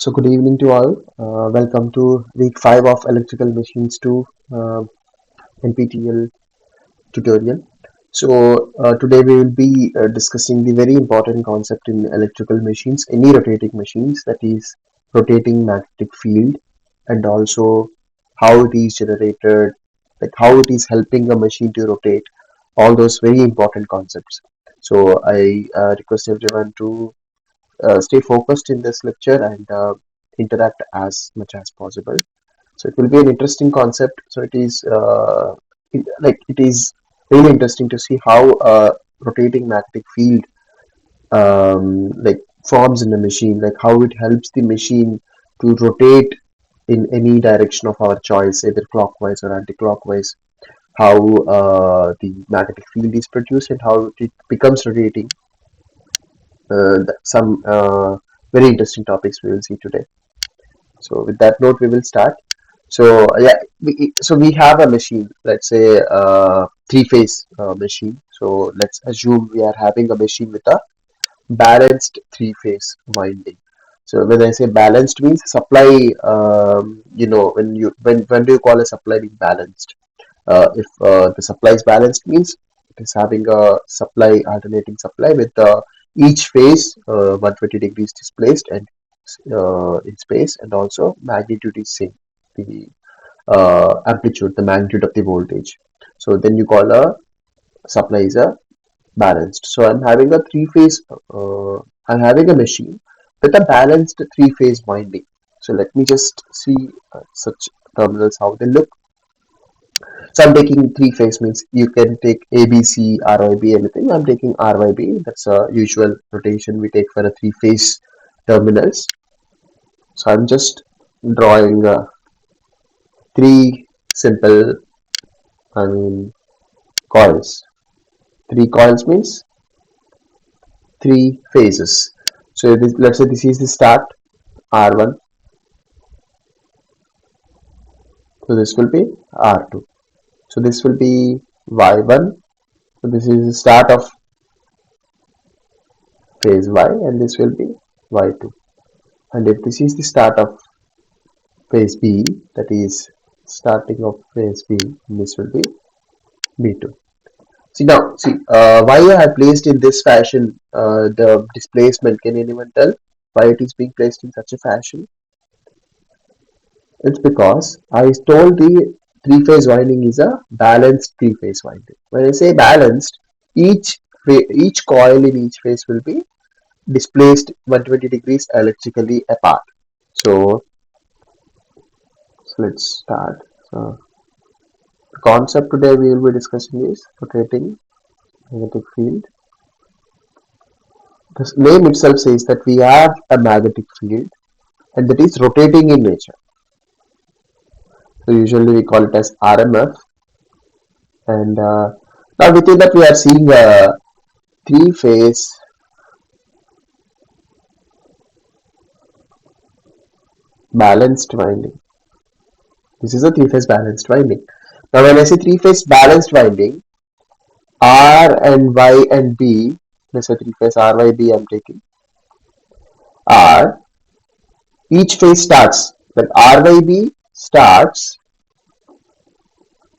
So good evening to all. Welcome to week 5 of Electrical Machines 2 NPTEL tutorial. Today we will be discussing the very important concept in electrical machines, any rotating machines, that is rotating magnetic field, and also how it is generated, like how it is helping a machine to rotate, all those very important concepts. So I request everyone to stay focused in this lecture and interact as much as possible. So it will be an interesting concept. So it is really interesting to see how rotating magnetic field forms in a machine, like how it helps the machine to rotate in any direction of our choice, either clockwise or anti-clockwise. How the magnetic field is produced and how it becomes rotating. Some very interesting topics we will see today. So with that note, we will start. So we have a machine. Let's say three-phase machine. So let's assume we are having a machine with a balanced three-phase winding. So when I say balanced means supply. When do you call a supply being balanced? If the supply is balanced means it is having a supply alternating supply with each phase 120 degrees displaced and in space, and also magnitude is same, the amplitude, the magnitude of the voltage. So then you call a supply is a balanced. So I'm having a machine with a balanced three-phase winding. So let me just see such terminals how they look. So I'm taking three phase, means you can take ABC, RYB, anything. I'm taking RYB. That's a usual rotation we take for a three phase terminals. So I'm just drawing three simple, I mean, coils. Three coils means three phases. So let's say this is the start, R1. So this will be R2. So this will be Y1. So this is the start of phase Y, and this will be Y2. And if this is the start of phase B, that is starting of phase B, this will be B2. Why I have placed in this fashion the displacement. Can anyone tell why it is being placed in such a fashion? It's because I told the three-phase winding is a balanced three-phase winding. When I say balanced, each coil in each phase will be displaced 120 degrees electrically apart. So let's start. So the concept today we will be discussing is rotating magnetic field. The name itself says that we have a magnetic field and that is rotating in nature. So usually we call it as RMF. And now within that we are seeing a three-phase balanced winding. This is a three-phase balanced winding. Now when I say three-phase balanced winding, R and Y and B, let's say three-phase RYB I'm taking, R, each phase starts, like RYB starts,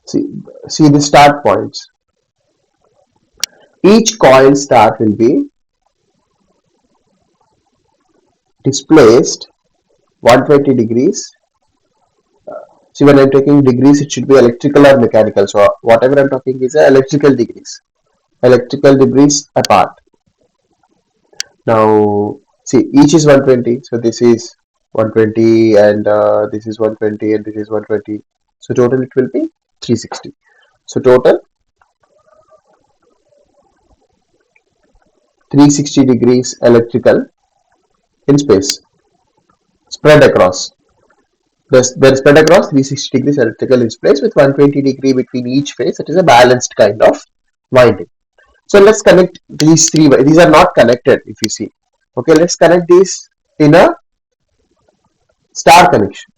see the start points. Each coil start will be displaced 120 degrees. See, when I'm taking degrees, it should be electrical or mechanical. So whatever I'm talking is electrical degrees. Electrical degrees apart. Now, see, each is 120. So this is 120 and this is 120 and this is 120. So total it will be 360. So total 360 degrees electrical in space spread across. They're spread across 360 degrees electrical in space with 120 degree between each phase. It is a balanced kind of winding. So let's connect these three. These are not connected if you see. Okay, let's connect these in a star connection.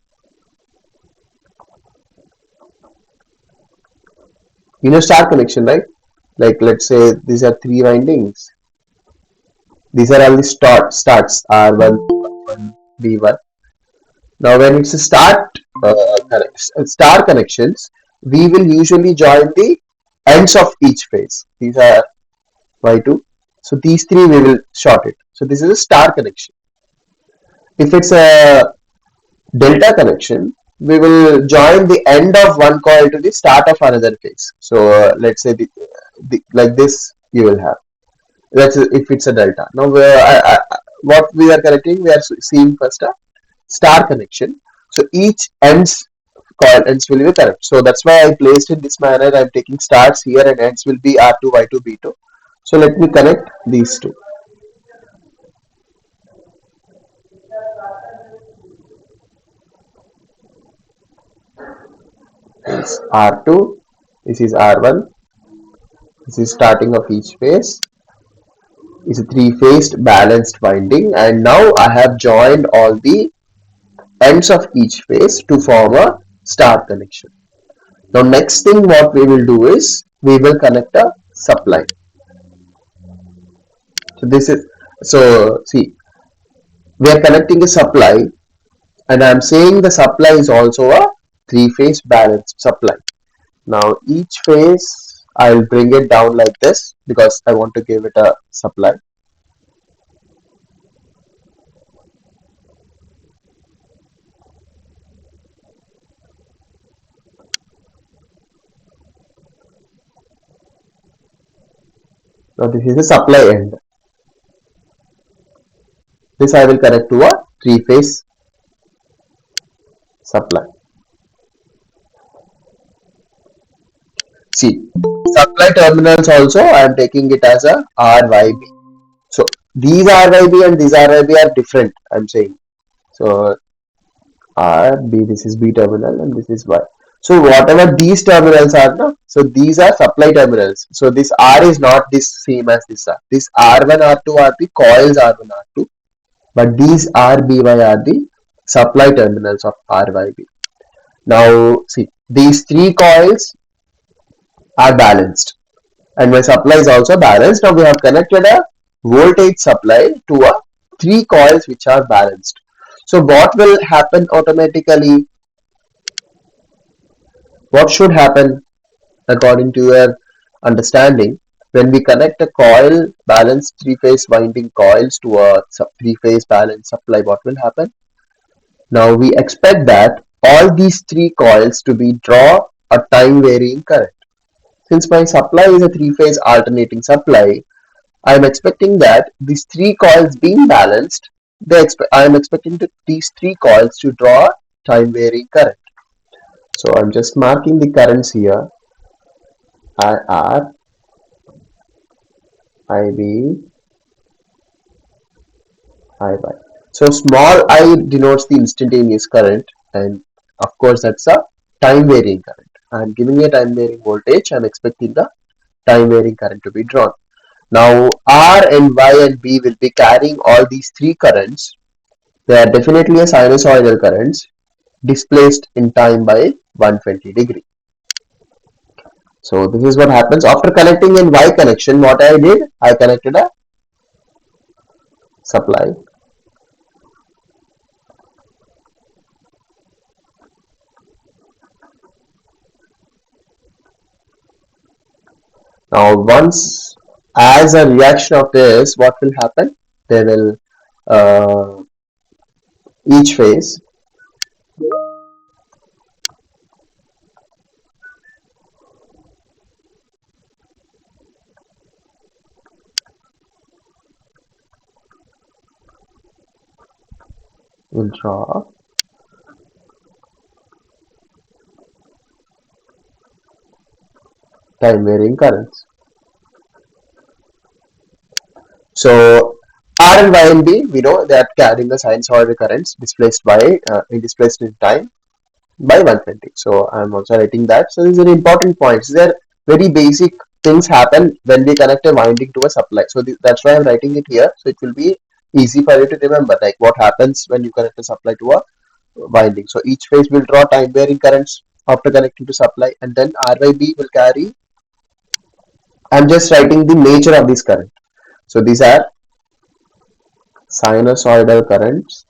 You know star connection, right? Like let's say these are three windings. These are all the starts R1, B1. Now, when it's a star connections, we will usually join the ends of each phase. These are Y2. So these three we will short it. So this is a star connection. If it's a delta connection, we will join the end of one coil to the start of another phase. So let's say like this you will have. Let's say if it's a delta. Now what we are connecting, we are seeing first a star connection. So each coil ends will be correct. So that's why I placed in this manner. I'm taking starts here and ends will be R2, Y2, B2. So let me connect these two. It's R2, this is R1, this is starting of each phase. It's a three-phased balanced winding, and now I have joined all the ends of each phase to form a star connection. Now next thing what we will do is we will connect a supply. So this is see, we are connecting a supply, and I am saying the supply is also a three-phase balanced supply. Now each phase I'll bring it down like this because I want to give it a supply. Now this is a supply end. This I will connect to a three-phase supply. See, supply terminals also I am taking it as a RYB. So these RYB and these RYB are different. I'm saying. So R B, this is B terminal and this is Y. So whatever these terminals are now, so these are supply terminals. So this R is not this same as this R. This R1, R2 are the coils R1, R2, but these RBY are the supply terminals of RYB. Now see, these three coils are balanced and my supply is also balanced. Now we have connected a voltage supply to a three coils which are balanced. So what will happen automatically? What should happen according to your understanding when we connect a coil balanced three-phase winding coils to a three-phase balanced supply? What will happen? Now we expect that all these three coils to be draw a time varying current. Since my supply is a three-phase alternating supply, I am expecting that these three coils being balanced, I am expecting these three coils to draw time varying current. So I'm just marking the currents here. IR, IB, IY. So small I denotes the instantaneous current, and of course that's a time varying current. I'm giving a time varying voltage. I'm expecting the time varying current to be drawn. Now R and Y and B will be carrying all these three currents. They are definitely a sinusoidal currents displaced in time by 120 degree. So this is what happens after connecting in Y connection. What I did, I connected a supply. Now once as a reaction of this, what will happen? They will each phase will draw time varying currents. So R and Y and B, we know they are carrying the sinusoidal currents displaced in time by 120. So I'm also writing that. So these are important points. These are very basic things happen when we connect a winding to a supply. So that's why I'm writing it here. So it will be easy for you to remember, like what happens when you connect a supply to a winding. So each phase will draw time varying currents after connecting to supply, and then RYB will carry. I'm just writing the nature of this current. So these are sinusoidal currents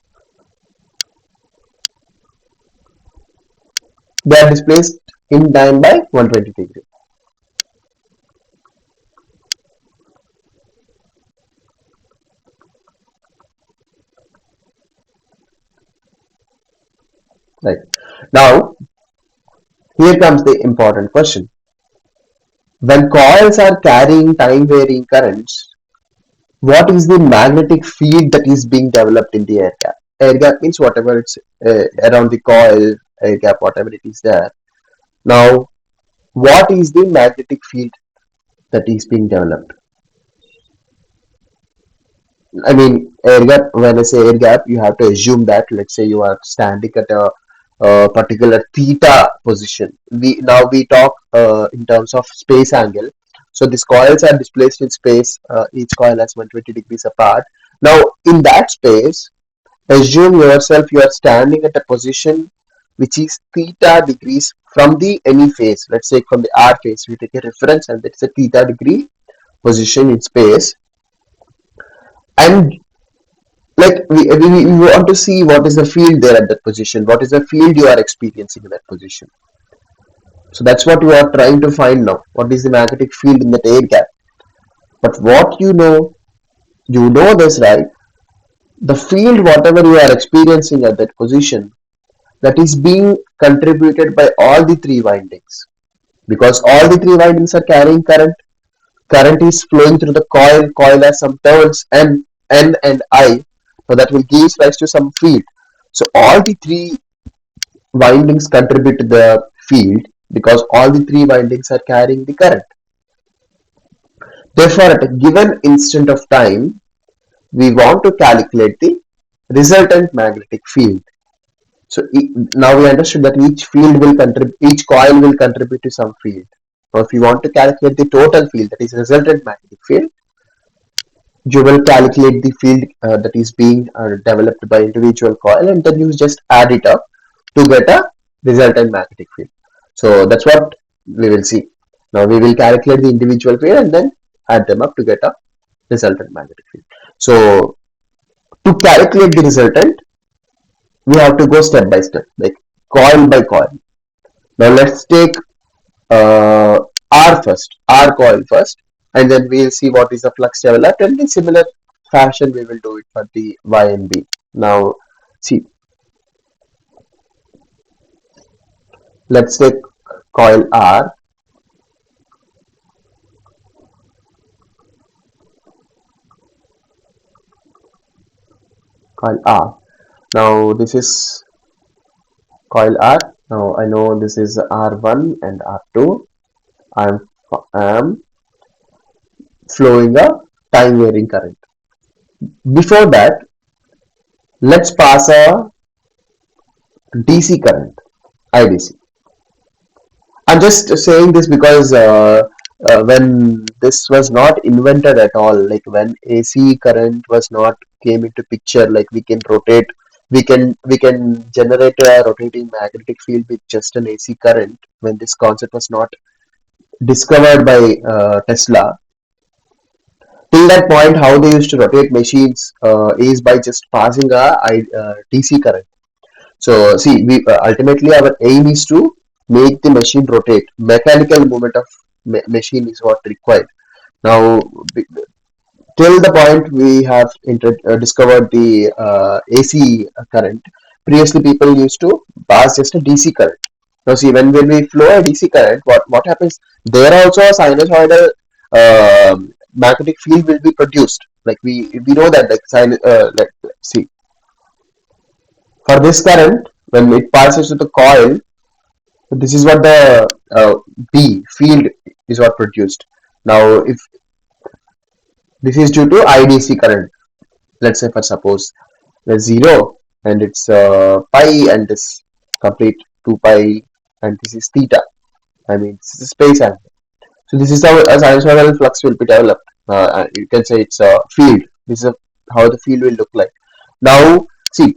They are displaced in time by 120 degrees. Right. Now, here comes the important question. When coils are carrying time varying currents, what is the magnetic field that is being developed in the air gap? Air gap means whatever it's around the coil, air gap, whatever it is there. Now, what is the magnetic field that is being developed? I mean, air gap, when I say air gap, you have to assume that, let's say you are standing at a particular theta position. We talk in terms of space angle. So these coils are displaced in space. Each coil has 120 degrees apart. Now, in that space, assume yourself you are standing at a position which is theta degrees from the any phase. Let's say from the R phase, we take a reference and it's a theta degree position in space. And like we want to see what is the field there at that position, what is the field you are experiencing in that position. So that's what you are trying to find now, what is the magnetic field in that air gap. But what you know this, right? The field whatever you are experiencing at that position, that is being contributed by all the three windings, because all the three windings are carrying current. Current is flowing through the coil has some turns N and I, so that will give rise to some field. So all the three windings contribute to the field because all the three windings are carrying the current. Therefore, at a given instant of time, we want to calculate the resultant magnetic field. So now we understood that each coil will contribute to some field. Now, if you want to calculate the total field, that is resultant magnetic field, you will calculate the field that is being developed by individual coil, and then you just add it up to get a resultant magnetic field. So that's what we will see. Now we will calculate the individual field and then add them up to get a resultant magnetic field. So to calculate the resultant, we have to go step by step, like coil by coil. Now let's take uh, R coil first, and then we'll see what is the flux developed, and in similar fashion we will do it for the Y and B. Now see, let's take coil R. Coil R. Now this is coil R. Now I know this is R1 and R2. I am flowing a time varying current. Before that, let's pass a DC current, IDC. I'm just saying this because when this was not invented at all, like when AC current was not came into picture, like we can generate a rotating magnetic field with just an AC current. When this concept was not discovered by Tesla, till that point, how they used to rotate machines is by just passing a DC current. So see, we ultimately our aim is to make the machine rotate. Mechanical movement of machine is what required. Now, till the point we have discovered the AC current. Previously, people used to pass just a DC current. Now, see, when we flow a DC current, what happens? There also a sinusoidal magnetic field will be produced. Like we know that like see, for this current, when it passes to the coil, this is what the B field is what produced. Now, if this is due to IDC current, let's say for suppose the 0 and it's pi and this complete 2 pi and this is theta. I mean, this is space angle. So this is how a sinusoidal flux will be developed. You can say it's a field. This is how the field will look like. Now, see,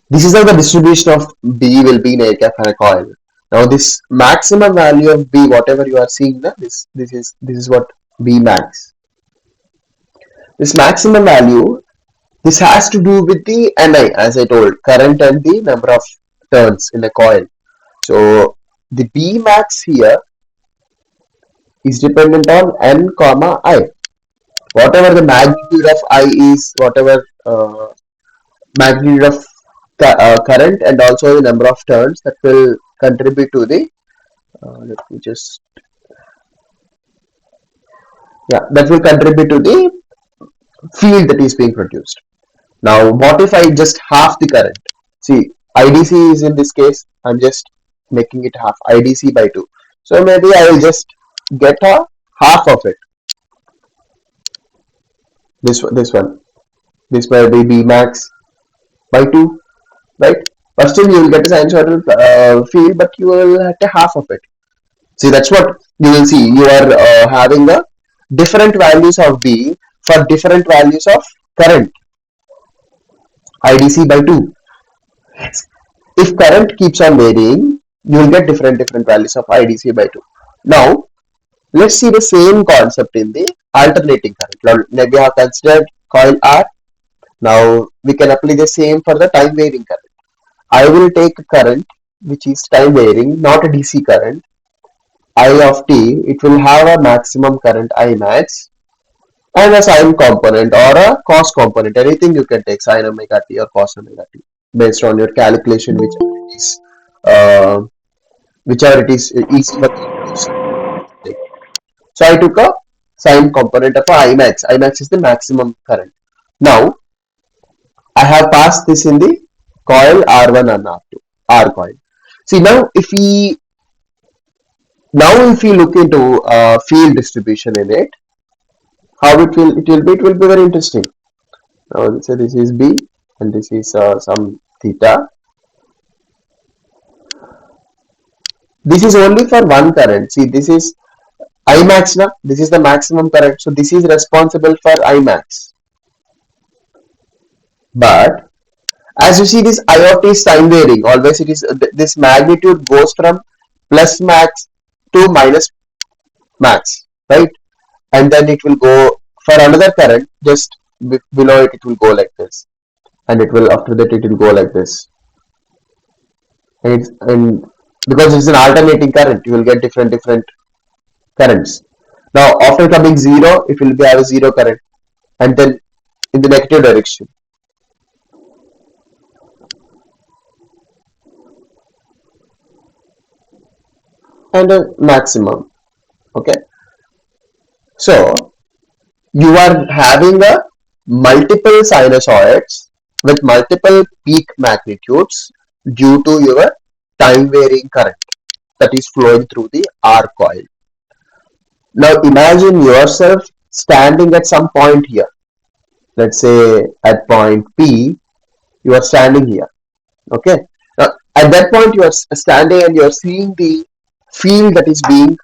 this is how the distribution of B will be in a cap and a coil. Now this maximum value of B, whatever you are seeing now, this is what B max. This maximum value, this has to do with the Ni, as I told, current and the number of turns in a coil. So the B max here is dependent on n comma I. Whatever the magnitude of I is, whatever magnitude of current and also the number of turns that will contribute to the let me just yeah, that will contribute to the field that is being produced. Now, what if I just half the current? See, IDC is in this case, I'm just making it half, IDC by 2. So maybe I will just get a half of it. This one. This may be B max by 2, right? But still you will get a sinusoidal field, but you will get half of it. See, that's what you will see. You are having a different values of B for different values of current, IDC by 2. If current keeps on varying, you will get different values of IDC by 2. Now, let's see the same concept in the alternating current. Now, we have considered coil R. Now, we can apply the same for the time varying current. I will take a current which is time varying, not a DC current. I of t, it will have a maximum current I max and a sine component or a cos component. Anything you can take, sine omega t or cos omega t, based on your calculation, uh, whichever it is easy for you. So I took a sine component of a I max. I max is the maximum current. Now I have passed this in the coil R1 and R2, R coil. See, now if we look into field distribution in it, how it will be very interesting. Now so this is B and this is some theta. This is only for one current. See, this is I max now. This is the maximum current. So this is responsible for I max. But as you see, this IoT is time varying. Always it is this magnitude goes from plus max to minus max, right? And then it will go for another current just below it. It will go like this, and it will after that it will go like this. And because it's an alternating current, you will get different currents. Now after coming zero, it will be have a zero current, and then in the negative direction. And a maximum. Okay, so you are having a multiple sinusoids with multiple peak magnitudes due to your time varying current that is flowing through the R coil. Now imagine yourself standing at some point here. Let's say at point P, you are standing here. Okay. Now at that point you are standing and you are seeing the field that is being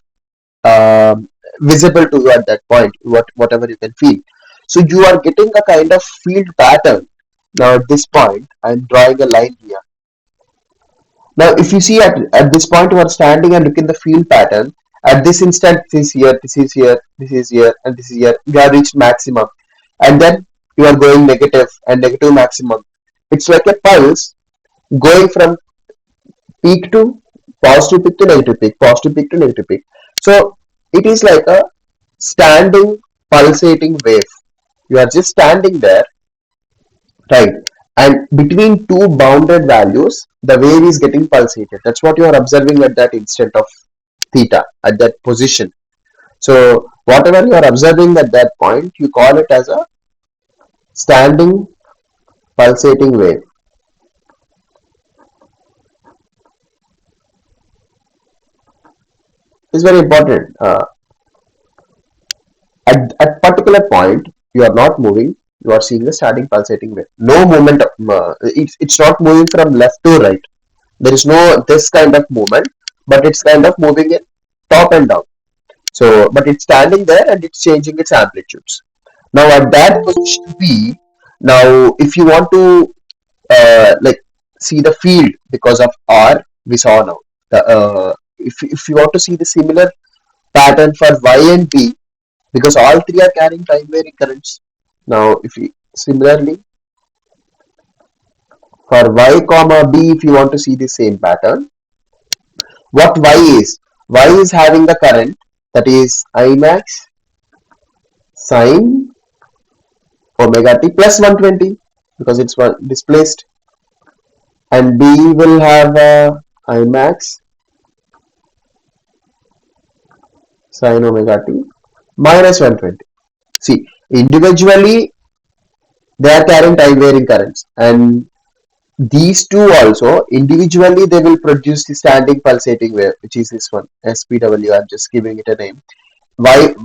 visible to you at that point, whatever you can feel. So you are getting a kind of field pattern. Now at this point, I'm drawing a line here. Now if you see at this point you are standing and look in the field pattern, at this instant this is here, this is here, this is here, and this is here, you have reached maximum. And then you are going negative and negative maximum. It's like a pulse going from peak to positive peak to negative peak, positive peak to negative peak. So it is like a standing pulsating wave. You are just standing there, right? And between two bounded values, the wave is getting pulsated. That's what you are observing at that instant of theta, at that position. So whatever you are observing at that point, you call it as a standing pulsating wave. It's very important. At particular point, you are not moving. You are seeing the standing pulsating wave. No movement. It's not moving from left to right. There is no this kind of movement, but it's kind of moving in top and down. So, but it's standing there and it's changing its amplitudes. Now at that position B, now if you want to like see the field because of R, we saw now. If you want to see the similar pattern for Y and B, because all three are carrying time varying currents. Now, if we similarly for Y comma B, if you want to see the same pattern, What y is having the current, that is I max sine omega t plus 120 because it's one displaced, and b will have I max sine omega t minus 120. See, individually they are carrying time varying currents, and these two also individually they will produce the standing pulsating wave, which is this one SPW. I'm just giving it a name. Y,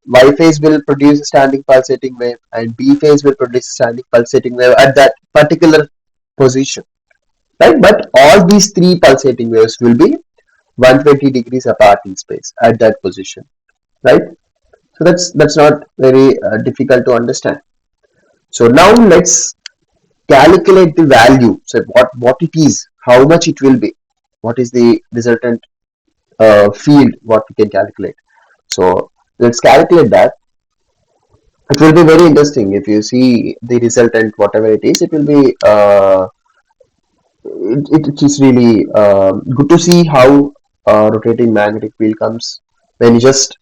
Y phase will produce a standing pulsating wave, and B phase will produce a standing pulsating wave at that particular position, right? But all these three pulsating waves will be 120 degrees apart in space at that position, right? So that's not very difficult to understand. So now let's calculate the value. So what it is, how much it will be, what is the resultant field, what we can calculate. So let's calculate that. It will be very interesting if you see the resultant, whatever it is. It will be it is really good to see how rotating magnetic field comes when you just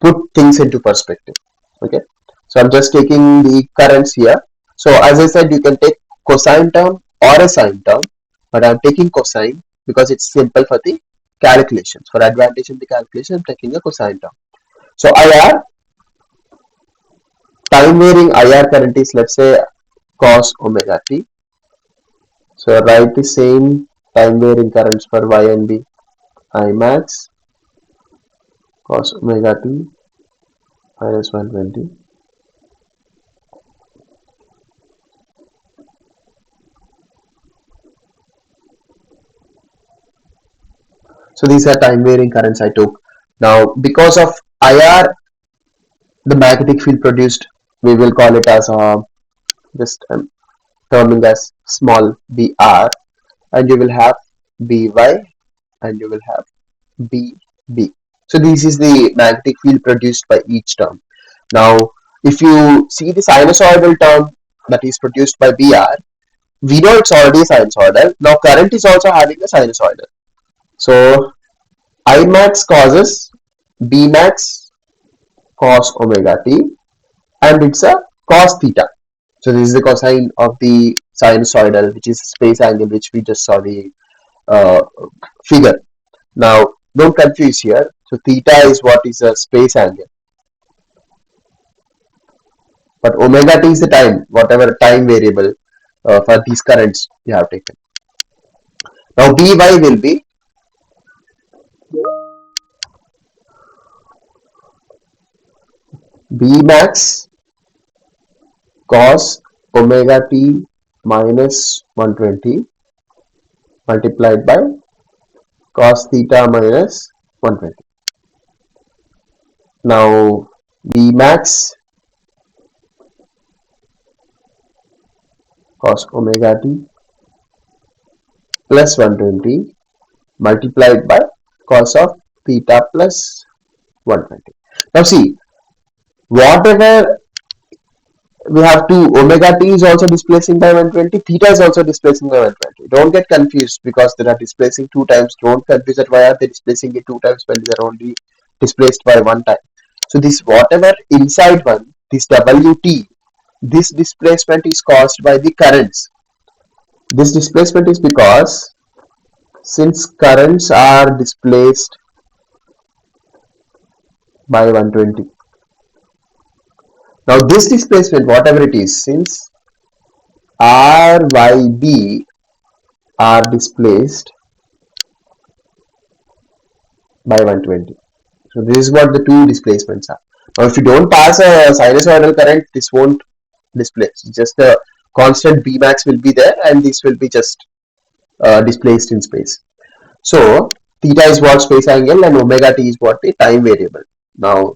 put things into perspective. Okay, so I'm just taking the currents here. So as I said, you can take cosine term or a sine term, but I'm taking cosine because it's simple for the calculations. For advantage in the calculation, I'm taking a cosine term. So IR, time varying IR current is, let's say, cos omega t. So write the same time varying currents for Y and B. I max cos omega t minus 120. So these are time varying currents I took. Now because of IR, the magnetic field produced, we will call it as just terming as small br, and you will have by, and you will have bb. So this is the magnetic field produced by each term. Now if you see the sinusoidal term that is produced by br, we know it's already sinusoidal. Now current is also having a sinusoidal. So I max causes B max cos omega t, and it's a cos theta. So this is the cosine of the sinusoidal, which is space angle, which we just saw the uh, figure. Now don't confuse here. So theta is what is a space angle, but omega t is the time, whatever time variable for these currents you have taken. Now By will be B max cos omega t minus 120 multiplied by cos theta minus 120. Now B max cos omega t plus 120 multiplied by cos of theta plus 120. Now see, whatever we have to, omega t is also displacing by 120, theta is also displacing by 120. Don't get confused because they are displacing two times. Don't confuse that why are they displacing it two times when they are only displaced by one time. So this whatever inside one, this wt, this displacement is caused by the currents. This displacement is because since currents are displaced by 120. Now this displacement, whatever it is, since R, Y, B are displaced by 120. So this is what the two displacements are. Now if you don't pass a sinusoidal current, this won't displace. Just the constant B max will be there, and this will be just displaced in space. So theta is what space angle, and omega t is what the time variable. Now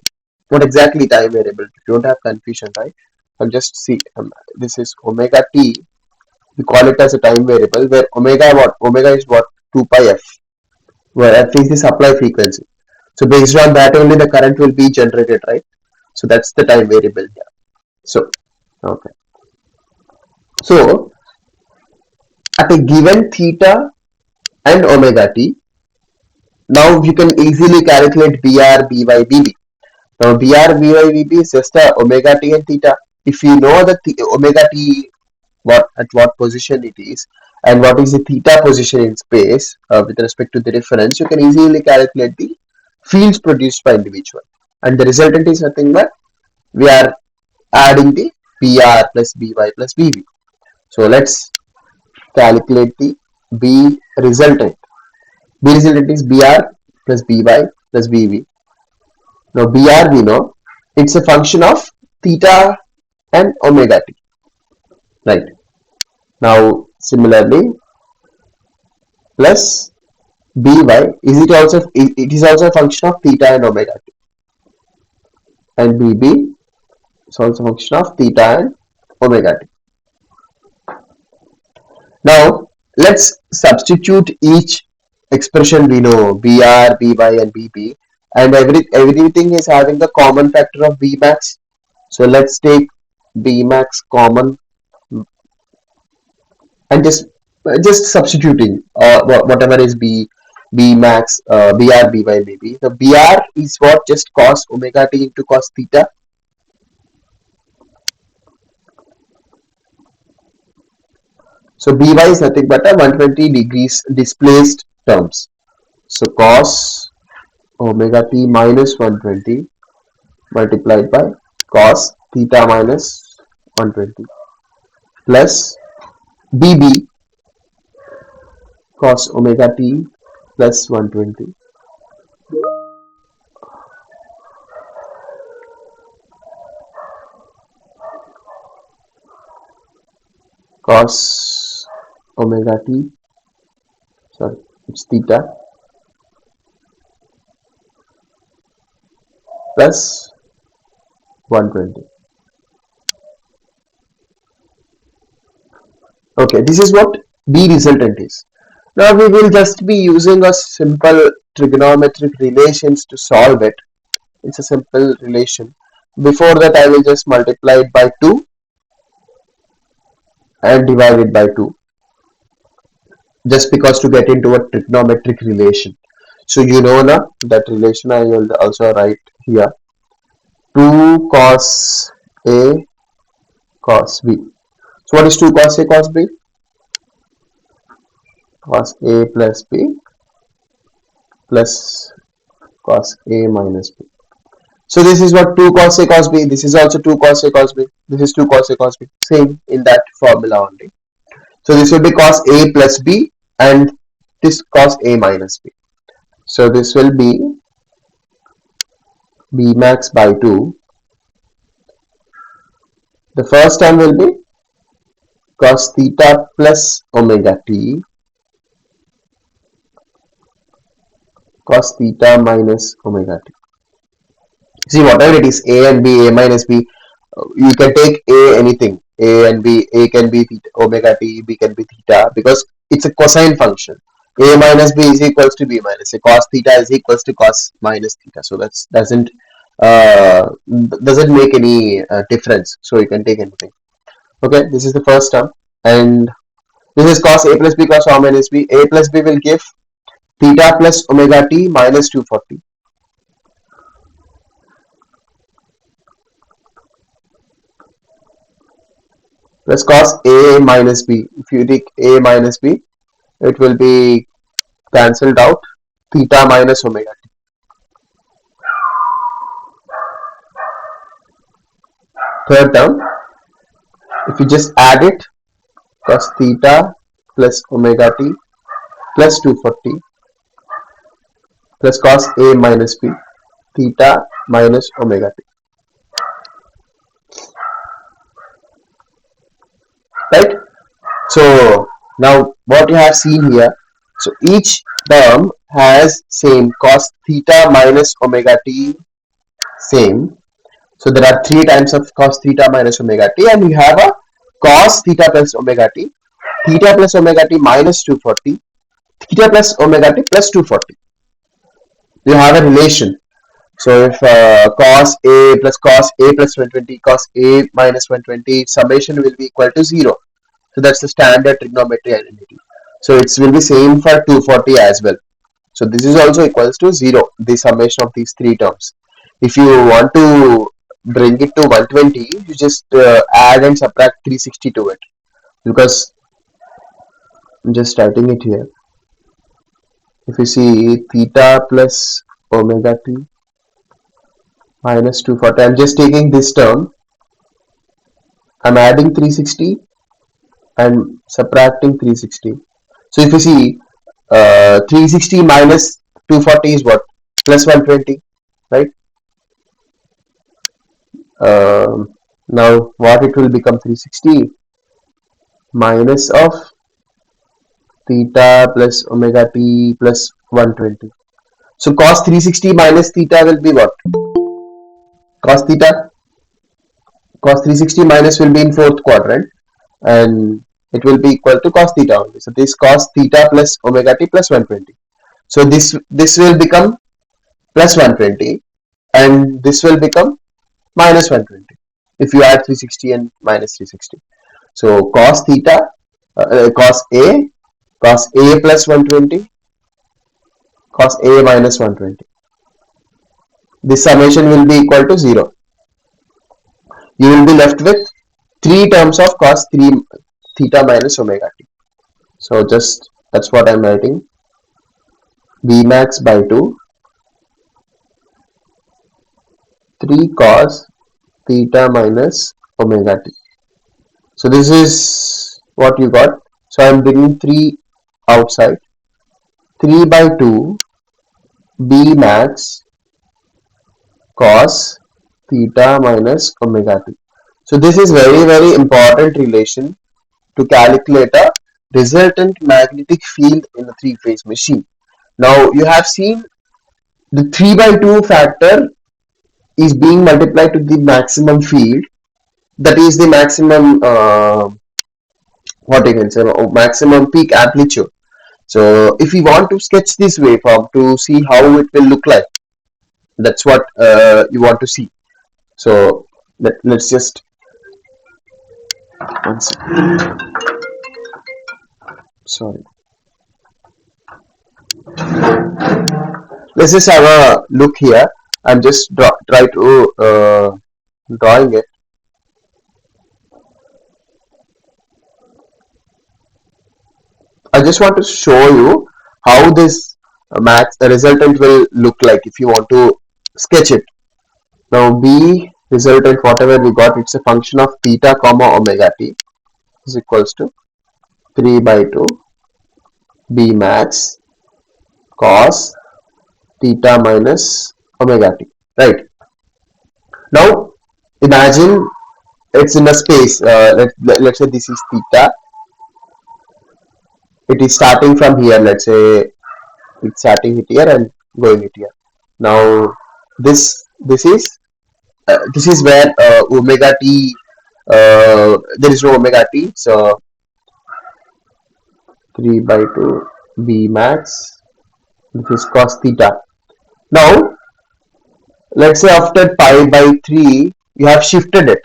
what exactly time variable? You don't have confusion, right? I'll just see. This is omega t. We call it as a time variable where omega is what 2 pi f, where f is the supply frequency. So based on that only the current will be generated, right? So that's the time variable here. So okay. So at a given theta and omega t, Now you can easily calculate BR, BY, BB. Now BR, BY, BB is just a omega t and theta. If you know that the omega t what at what position it is and what is the theta position in space with respect to the difference, you can easily calculate the fields produced by individual. And the resultant is nothing but we are adding the BR plus BY plus BB. So let's calculate the B resultant. B resultant is BR plus BY plus BB. Now BR we know it's a function of theta and omega t, right? Now similarly plus by is it also it is also a function of theta and omega t, and bb is also a function of theta and omega t. Now let's substitute each expression we know br, by and bb, and everything is having the common factor of b max. So let's take b max common and just substituting whatever is b max, br, by, bb. The br is what just cos omega t into cos theta. So by is nothing but a 120 degrees displaced terms. So cos omega t minus 120 multiplied by cos theta minus 120 plus bb cos omega t plus 120 cos omega t, sorry, it's theta plus 120. Okay, this is what B resultant is. Now we will just be using a simple trigonometric relations to solve it. It's a simple relation. Before that I will just multiply it by 2 and divide it by 2, just because to get into a trigonometric relation. So you know now that relation I will also write here. 2 cos A cos B. So what is 2 cos A cos B? Cos A plus B plus cos A minus B. So this is what 2 cos A cos B. This is also 2 cos A cos B. This is 2 cos A cos B. Same in that formula only. So this will be cos A plus B and this cos A minus B. So this will be B max by 2. The first term will be cos theta plus omega t cos theta minus omega t. See, whatever it is, a and b, a minus b, you can take a anything, a and b, a can be theta, omega t, b can be theta, because it's a cosine function. A minus b is equals to b minus a, cos theta is equals to cos minus theta. So that doesn't make any difference. So you can take anything. Okay, this is the first term, and this is cos a plus b cos a minus b. A plus b will give theta plus omega t minus 240. Plus cos a minus b. If you take a minus b, it will be cancelled out, theta minus omega t. Third term, if you just add it, cos theta plus omega t plus 240 plus cos a minus b, theta minus omega t. Right? So now what you have seen here, so each term has same cos theta minus omega t, same. So there are 3 times of cos theta minus omega t, and you have a cos theta plus omega t, theta plus omega t minus 240, theta plus omega t plus 240. You have a relation. So if cos a plus 120, cos a minus 120, summation will be equal to 0. So that's the standard trigonometry identity. So it will be same for 240 as well. So this is also equals to 0, the summation of these three terms. If you want to bring it to 120, you just add and subtract 360 to it, because I'm just writing it here. If you see theta plus omega t minus 240, I'm just taking this term, I'm adding 360 and subtracting 360. So if you see 360 minus 240 is what? Plus 120, right? Now what it will become? 360 minus of theta plus omega t plus 120. So cos 360 minus theta will be what? Cos theta, cos 360 minus will be in fourth quadrant, and it will be equal to cos theta only. So this cos theta plus omega t plus 120. So this will become plus 120, and this will become minus 120 if you add 360 and minus 360. So cos theta, cos a plus 120, cos a minus 120. This summation will be equal to 0. You will be left with three terms of cos 3 theta minus omega t. So just that's what I'm writing. B max by 2, 3 cos theta minus omega t. So this is what you got. So I'm bringing 3 outside. 3 by 2 B max cos theta minus omega t. So this is very important relation to calculate a resultant magnetic field in a three-phase machine. Now you have seen the 3 by 2 factor is being multiplied to the maximum field, that is the maximum what you can say, maximum peak amplitude. So if we want to sketch this waveform to see how it will look like, that's what you want to see. So let's just one second. Sorry. Let's just have a look here. I'm just try to drawing it. I just want to show you how this max resultant will look like if you want to sketch it. Now B resultant, whatever we got, it's a function of theta comma omega t is equals to 3 by 2 B max cos theta minus omega t, right? Now imagine it's in a space, let's say this is theta, it is starting from here, let's say it's starting it here and going it here. Now this is where omega t, there is no omega t, so 3 by 2 B max, this is cos theta. Now let's say after pi by 3 you have shifted it,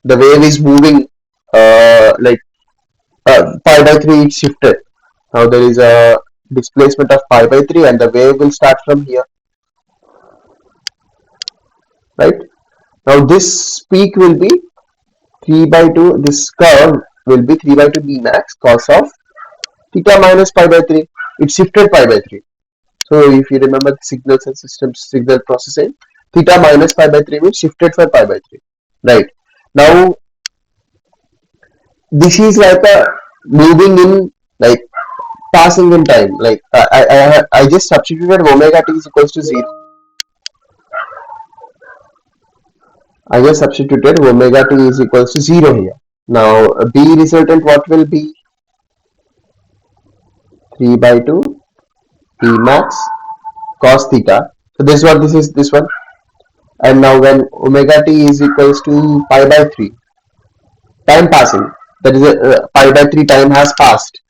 the wave is moving like pi by 3 is shifted. Now there is a displacement of pi by 3 and the wave will start from here, right? Now this peak will be 3 by 2, this curve will be 3 by 2 B max cos of theta minus pi by 3. It shifted pi by 3. So if you remember the signals and systems, signal processing, theta minus pi by 3 means shifted for pi by 3. Right. Now this is like a moving in, like passing in time. Like I just substituted omega t is equals to 0. I just substituted omega t is equals to 0 here. Now B resultant what will be? 3 by 2 P max cos theta. So this one, this is this one. And now when omega t is equals to pi by 3, time passing, that is pi by 3 time has passed.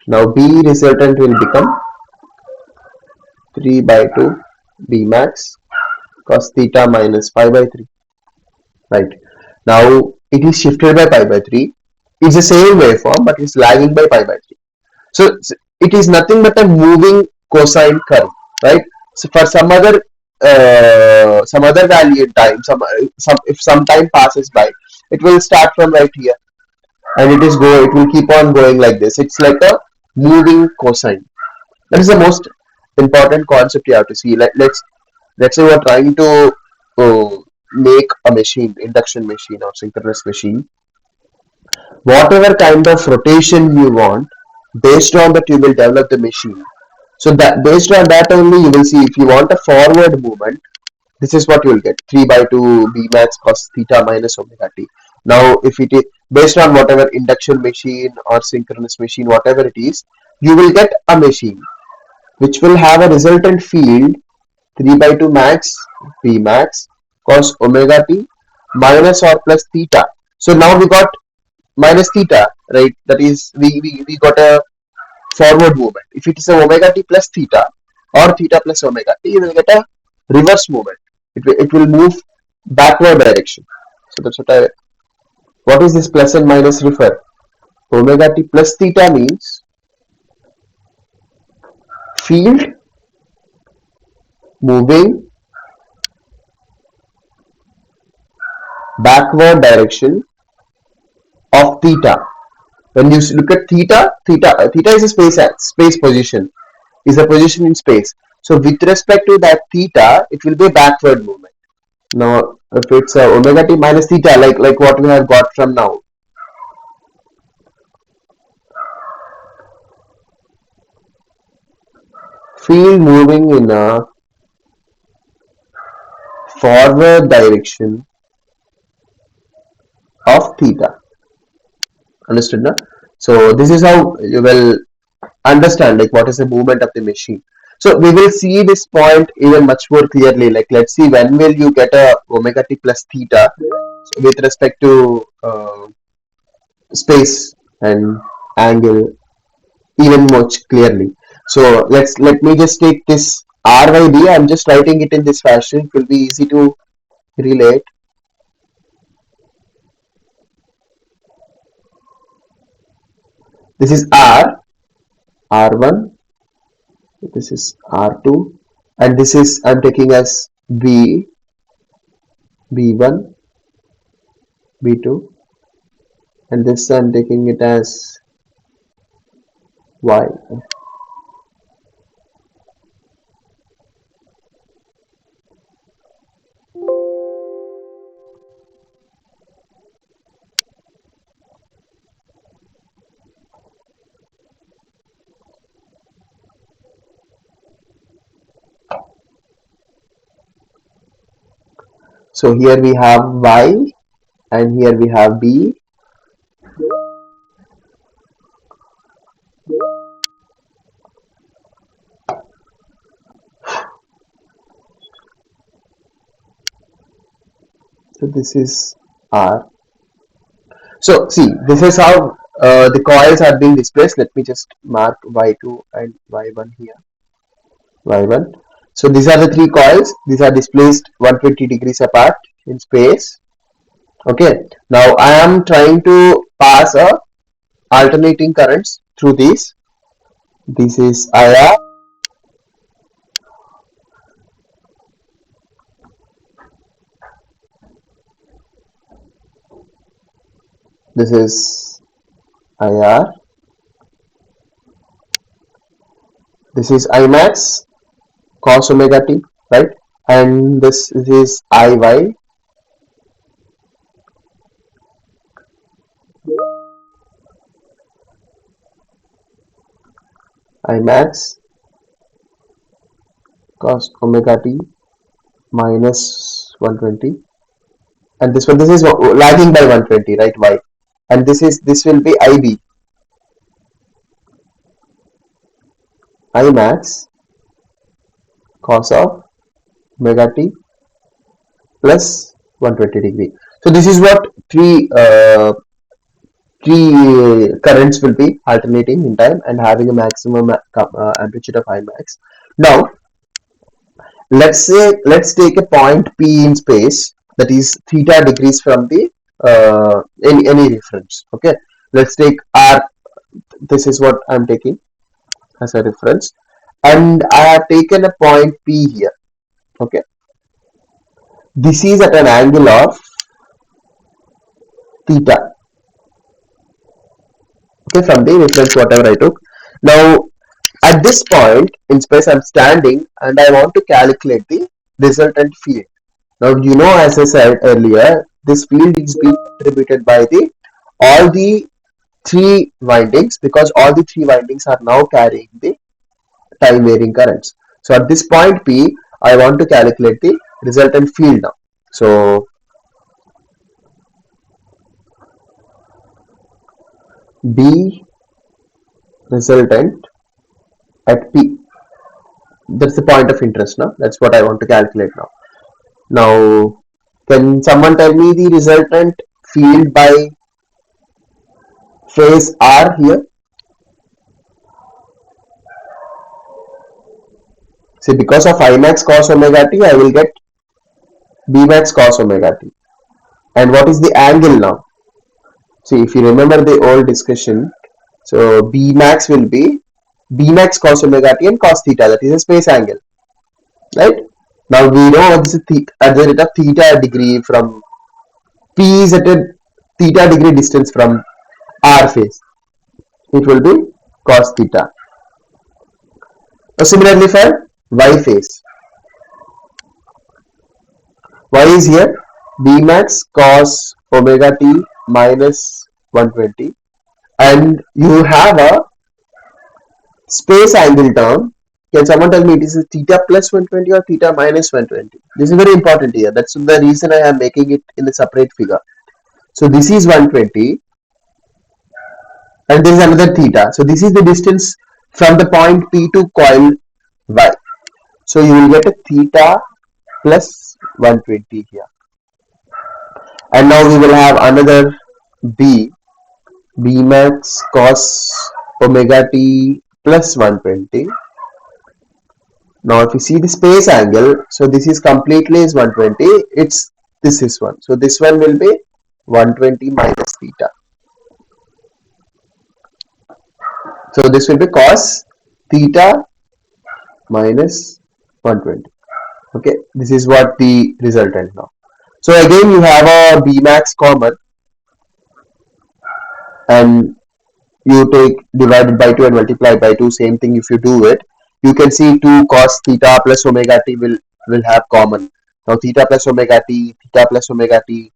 Now B resultant will become 3 by 2 B max cos theta minus pi by 3. Right. Now it is shifted by pi by 3. It's the same waveform but it's lagging by pi by 3. So it is nothing but a moving cosine curve, right? So for some other value in time, some if some time passes by, it will start from right here, and it will keep on going like this. It's like a moving cosine. That is the most important concept you have to see. Let's say we're trying to make a machine, induction machine or synchronous machine, whatever kind of rotation you want, based on that you will develop the machine. So that based on that only you will see if you want a forward movement, this is what you will get 3 by 2 b max cos theta minus omega t. Now if it is based on whatever induction machine or synchronous machine, whatever it is, you will get a machine which will have a resultant field 3 by 2 max b max cos omega t minus or plus theta. So now we got minus theta, right? That is we got a forward movement. If it is a omega t plus theta or theta plus omega t, you will get a reverse movement. It will move backward direction. So that's what is this plus and minus refer? Omega t plus theta means field moving backward direction of theta. When you look at theta is a space position, is a position in space. So with respect to that theta, it will be a backward movement. Now, if it's omega t minus theta, like what we have got from now, field moving in a forward direction of theta. Understood, na? So this is how you will understand like what is the movement of the machine. So we will see this point even much more clearly. Like let's see when will you get a omega t plus theta with respect to space and angle even much clearly. So let me just take this r by d. I'm just writing it in this fashion. It will be easy to relate. This is r1. This is r2, and this is I'm taking as b1, b2, and this I'm taking it as y. So here we have y, and here we have b. So this is r. So see, this is how the coils are being displaced. Let me just mark y2 and y1 here. Y1. So these are the three coils. These are displaced 120 degrees apart in space. Okay. Now I am trying to pass a alternating currents through these. This is IR. This is IR. This is Imax cos omega t, right? And this is IY. Imax cos omega t minus 120, and this is lagging by 120, right? Y, and this will be IB, Imax cos of omega t plus 120 degree. So this is what three currents will be alternating in time and having a maximum amplitude of Imax. Now let's take a point P in space, that is theta degrees from the any reference. Okay, let's take R. This is what I'm taking as a reference, and I have taken a point P here. Okay, this is at an angle of theta. Okay, from the reference whatever I took. Now at this point in space I'm standing and I want to calculate the resultant field. Now you know, as I said earlier, this field is being distributed by the all the three windings, because all the three windings are now carrying the time varying currents. So at this point P, I want to calculate the resultant field now. So B resultant at P, that's the point of interest now. That's what I want to calculate now. Now, can someone tell me the resultant field by phase R here? See, because of I max cos omega t, I will get B max cos omega t. And what is the angle now? See, if you remember the old discussion, so B max will be B max cos omega t and cos theta, that is a space angle, right? Now we know this is at the rate of theta degree from P is at a theta degree distance from R phase. It will be cos theta. Now similarly for Y phase, Y is here B max cos omega t minus 120, and you have a space angle term. Can someone tell me it is theta plus 120 or theta minus 120? This is very important here. That's the reason I am making it in a separate figure. So this is 120 and there is another theta. So this is the distance from the point P to coil Y. So you will get a theta plus 120 here. And now we will have another B max cos omega t plus 120. Now if you see the space angle, so this is completely is 120, this is one. So this one will be 120 minus theta. So this will be cos theta minus 120. Okay, this is what the resultant now. So again you have a B max common and you take divided by 2 and multiply by 2, same thing if you do it. You can see 2 cos theta plus omega t will have common. Now theta plus omega t, theta plus omega t.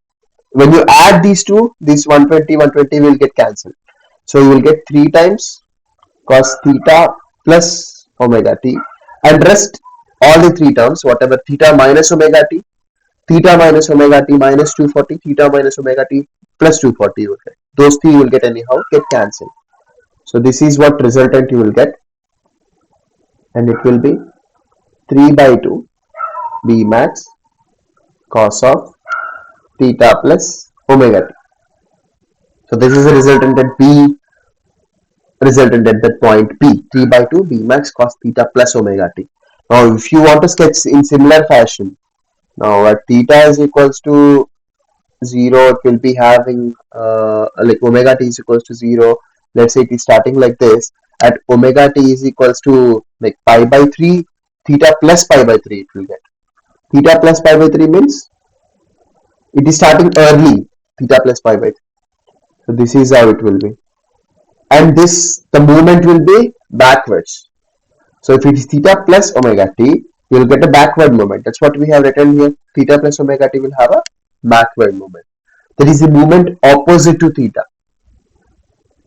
When you add these two, this 120 will get cancelled. So you will get 3 times cos theta plus omega t, and rest all the 3 terms, whatever theta minus omega t, theta minus omega t minus 240, theta minus omega t plus 240 you will get. Those 3 you will get anyhow, get cancelled. So this is what resultant you will get, and it will be 3 by 2 B max cos of theta plus omega t. So this is a resultant at B, resultant at that point P, 3 by 2 B max cos theta plus omega t. Now if you want to sketch in similar fashion, now at theta is equals to 0, it will be having like omega t is equals to 0. Let's say it is starting like this. At omega t is equals to like pi by 3, theta plus pi by 3 it will get. Theta plus pi by 3 means it is starting early, theta plus pi by 3. So this is how it will be. And this, the movement will be backwards. So if it is theta plus omega t, you will get a backward movement. That's what we have written here. Theta plus omega t will have a backward movement. That is the movement opposite to theta.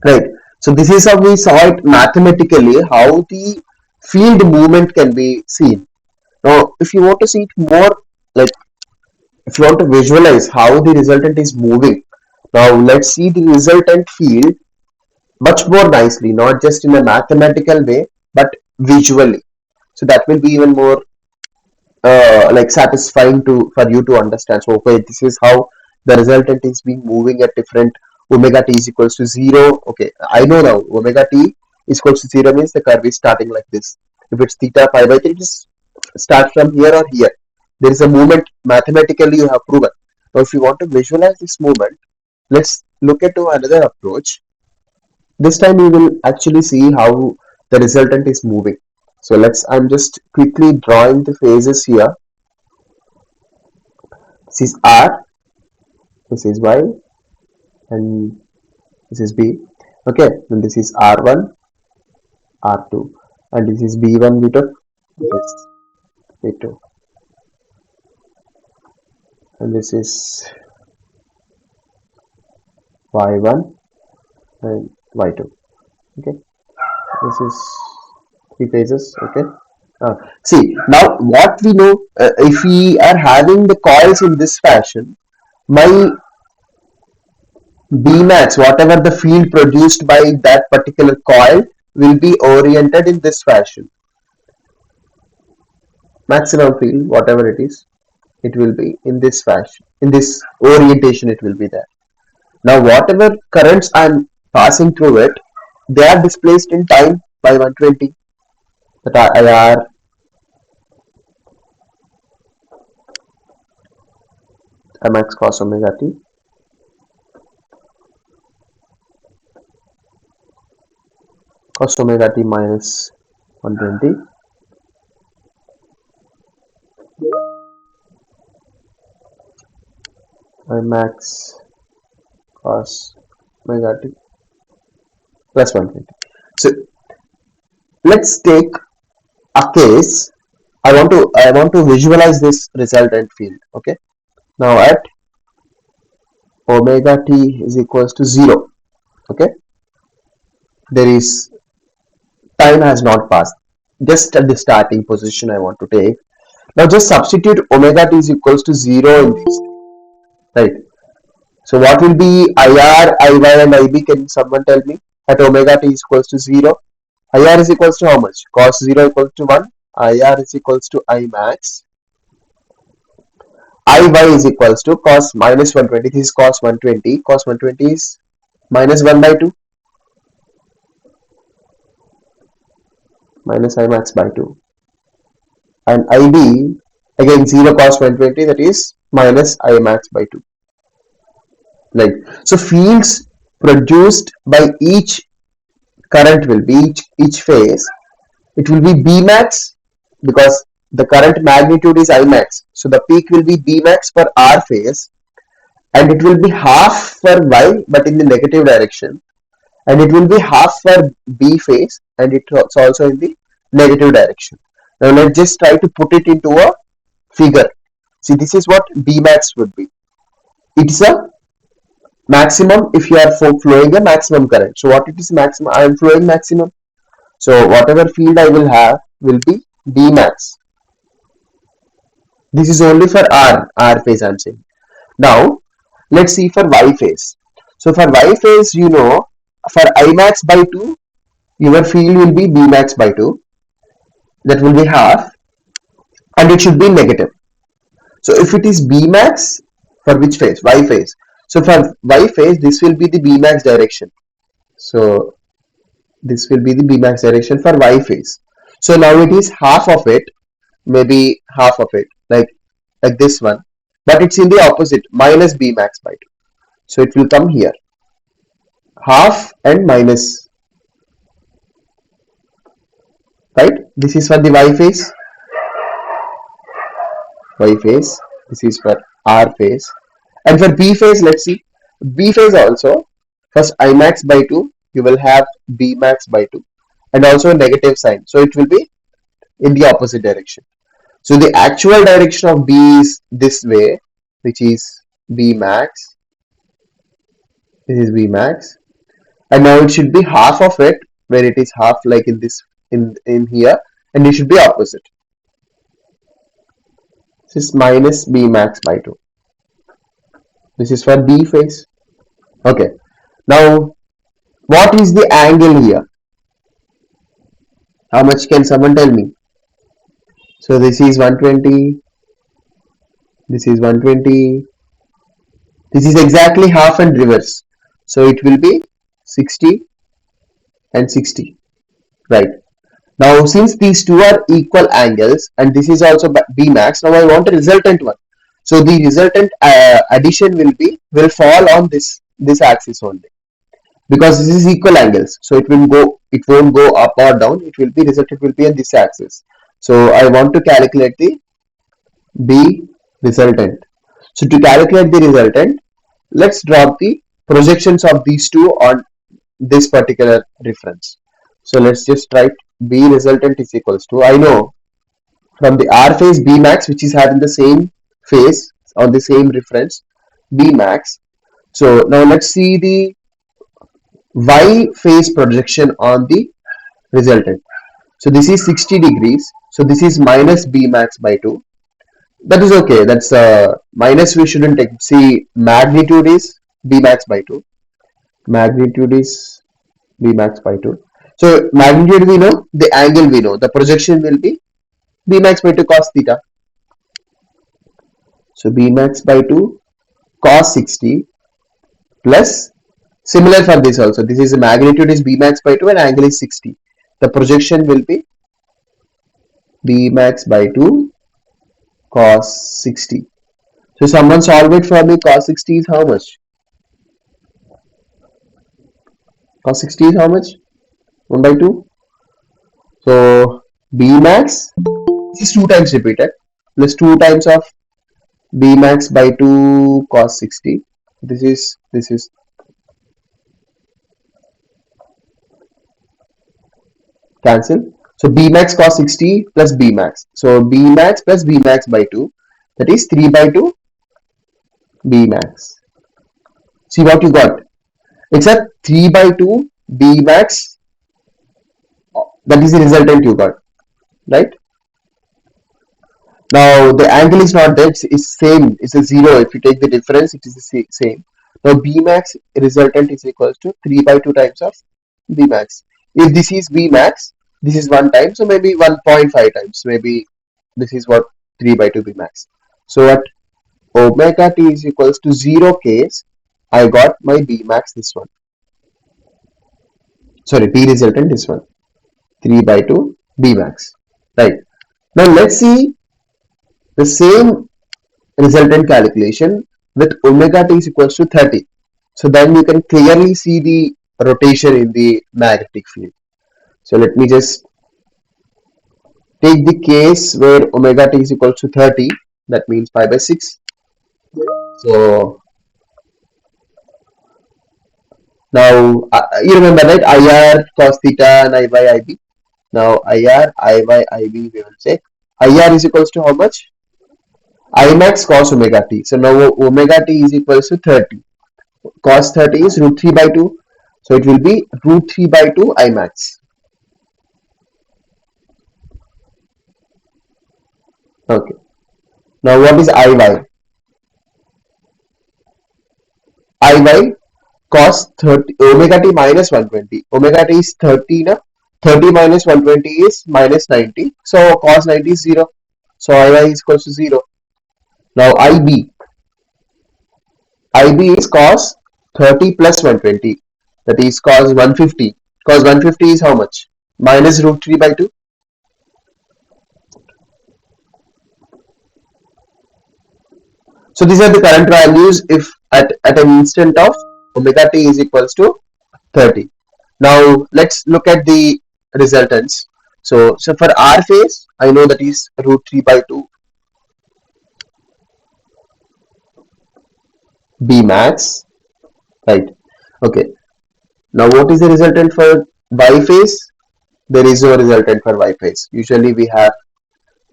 Right. So this is how we saw it mathematically, how the field movement can be seen. Now, if you want to see it more, like if you want to visualize how the resultant is moving, now let's see the resultant field much more nicely, not just in a mathematical way, but visually. So that will be even more like satisfying to for you to understand. So okay, this is how the resultant is being moving at different omega t is equals to 0. Okay, I know now omega t is equals to 0 means the curve is starting like this. If it's theta pi by 3, just start from here or here. There is a movement mathematically you have proven. Now if you want to visualize this movement, let's look at another approach. This time we will actually see how the resultant is moving. So I'm just quickly drawing the phases here. This is R, this is Y, and this is B. Okay, and this is R1, R2, and this is B1 we took, this is B2, and this is Y1 and Y2. Okay, this is three phases. Okay. See, now what we know, if we are having the coils in this fashion, my Bmax, whatever the field produced by that particular coil, will be oriented in this fashion. Maximum field, whatever it will be in this fashion, in this orientation, it will be there. Now, whatever currents I'm passing through it, they are displaced in time by 120. That IR, Mx cos omega t, cos omega t minus 120, Max cos omega t plus 120. So let's take a case. I want to visualize this resultant field. Okay. Now at omega t is equals to 0. Okay. There is time has not passed. Just at the starting position I want to take. Now just substitute omega t is equals to 0 in these. Right. So what will be IR, IY and IB? Can someone tell me? At omega t is equals to 0. IR is equals to how much? Cos 0 equals to 1. IR is equals to I max. IY is equals to cos minus 120. This is cos 120. Cos 120 is minus 1 by 2. Minus I max by 2. And IB, again 0 cos 120, that is minus I max by 2. Right. So fields produced by each current will be each phase. It will be B max because the current magnitude is I max. So the peak will be B max for R phase, and it will be half for Y but in the negative direction, and it will be half for B phase, and it's also in the negative direction. Now let's just try to put it into a figure. See, this is what B max would be. It's a maximum if you are flowing a maximum current. So what it is maximum? I am flowing maximum. So whatever field I will have will be B max. This is only for R phase I'm saying. Now let's see for Y phase. So for Y phase, for I max by 2, your field will be B max by 2. That will be half, and it should be negative. So if it is B max, for which phase? Y phase. So for Y phase, this will be the B max direction. So this will be the B max direction for Y phase. So now it is half of it, maybe half of it, like this one, but it's in the opposite, minus B max by 2. So it will come here, half and minus, right? This is for the Y phase. Y phase. This is for R phase. And for B phase, let's see. B phase also, first I max by 2, you will have B max by 2, and also a negative sign. So it will be in the opposite direction. So the actual direction of B is this way, which is B max. This is B max. And now it should be half of it, where it is half like in this, in here, and it should be opposite. This is minus B max by 2. This is for B phase. Okay. Now, what is the angle here? How much can someone tell me? So this is 120. This is 120. This is exactly half and reverse. So it will be 60 and 60. Right. Now, since these two are equal angles, and this is also B max, now I want a resultant one. So the resultant addition will fall on this axis only. because this is equal angles, so it won't go up or down. It will be resultant will be on this axis. So I want to calculate the B resultant. So to calculate the resultant, let's drop the projections of these two on this particular reference. So let's just write B resultant is equals to, I know from the R phase B max, which is having the same phase on the same reference, B max. So now let's see the Y phase projection on the resultant. So this is 60 degrees. So this is minus B max by 2. That is okay. That's minus we shouldn't take. See, magnitude is B max by 2. Magnitude is B max by 2. So magnitude we know, the angle we know. The projection will be B max by 2 cos theta. So B max by 2 cos 60 plus, similar for this also. This is the magnitude is B max by 2 and angle is 60. The projection will be B max by 2 cos 60. So someone solve it for me. Cos 60 is how much? Cos 60 is how much? 1 by 2. So B max is 2 times repeated plus 2 times of B max by 2 cos 60. This is cancel. So B max cos 60 plus B max. So B max plus B max by 2, that is 3 by 2 B max. See what you got. It's a 3 by 2 B max. That is the resultant you got, right? Now the angle is not there, it's same, it's a 0. If you take the difference, it is the same. Now B max resultant is equals to 3 by 2 times of B max. If this is B max, this is 1 time, so maybe 1.5 times, maybe this is what 3 by 2 B max. So at omega t is equals to 0 case, I got my B max this one. Sorry, B resultant this one. 3 by 2 B max. Right. Now let's see the same resultant calculation with omega t is equals to 30. So then you can clearly see the rotation in the magnetic field. So let me just take the case where omega t is equals to 30. That means pi by 6. So now you remember, right? IR cos theta and IY IB. Now IR, IY, IB we will check. IR is equals to how much? I max cos omega t. So now omega t is equals to 30. Cos 30 is root 3 by 2. So it will be root 3 by 2 I max. Okay. Now what is IY? IY cos 30 omega t minus 120. Omega t is 30 na? 30 minus 120 is minus 90. So cos 90 is 0. So IY is equals to 0. Now IB. IB is cos 30 plus 120. That is cos 150. Cos 150 is how much? Minus root 3 by 2. So these are the current values if at an instant of omega t is equals to 30. Now let's look at the resultants. So for R phase, I know that is root 3 by 2 B max, right? Okay. Now what is the resultant for Y phase? There is no resultant for Y phase. Usually we have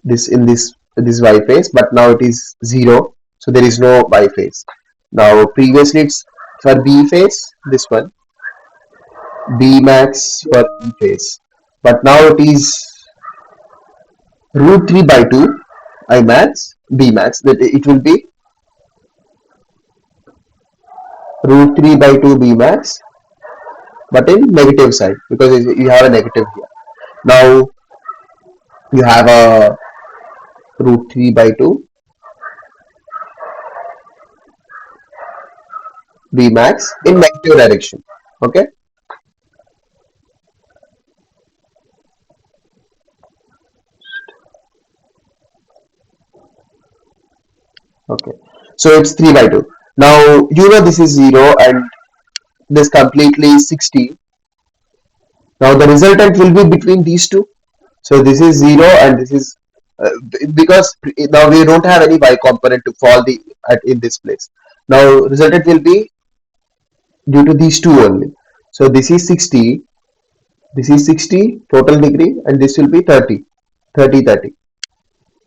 this in this Y phase, but now it is 0. So there is no Y phase. Now previously it's for B phase, this one, B max for B phase. But now it is root 3 by 2 I max, B max. That it will be root 3 by 2 B max, but in negative side because you have a negative here. Now you have a root 3 by 2 B max in negative direction. Okay. Okay. So it's 3 by 2. Now you know this is 0 and this completely is 60. Now the resultant will be between these two. So this is 0 and this is because now we don't have any y component to fall in this place. Now resultant will be due to these two only. So this is 60 total degree and this will be 30, 30, 30.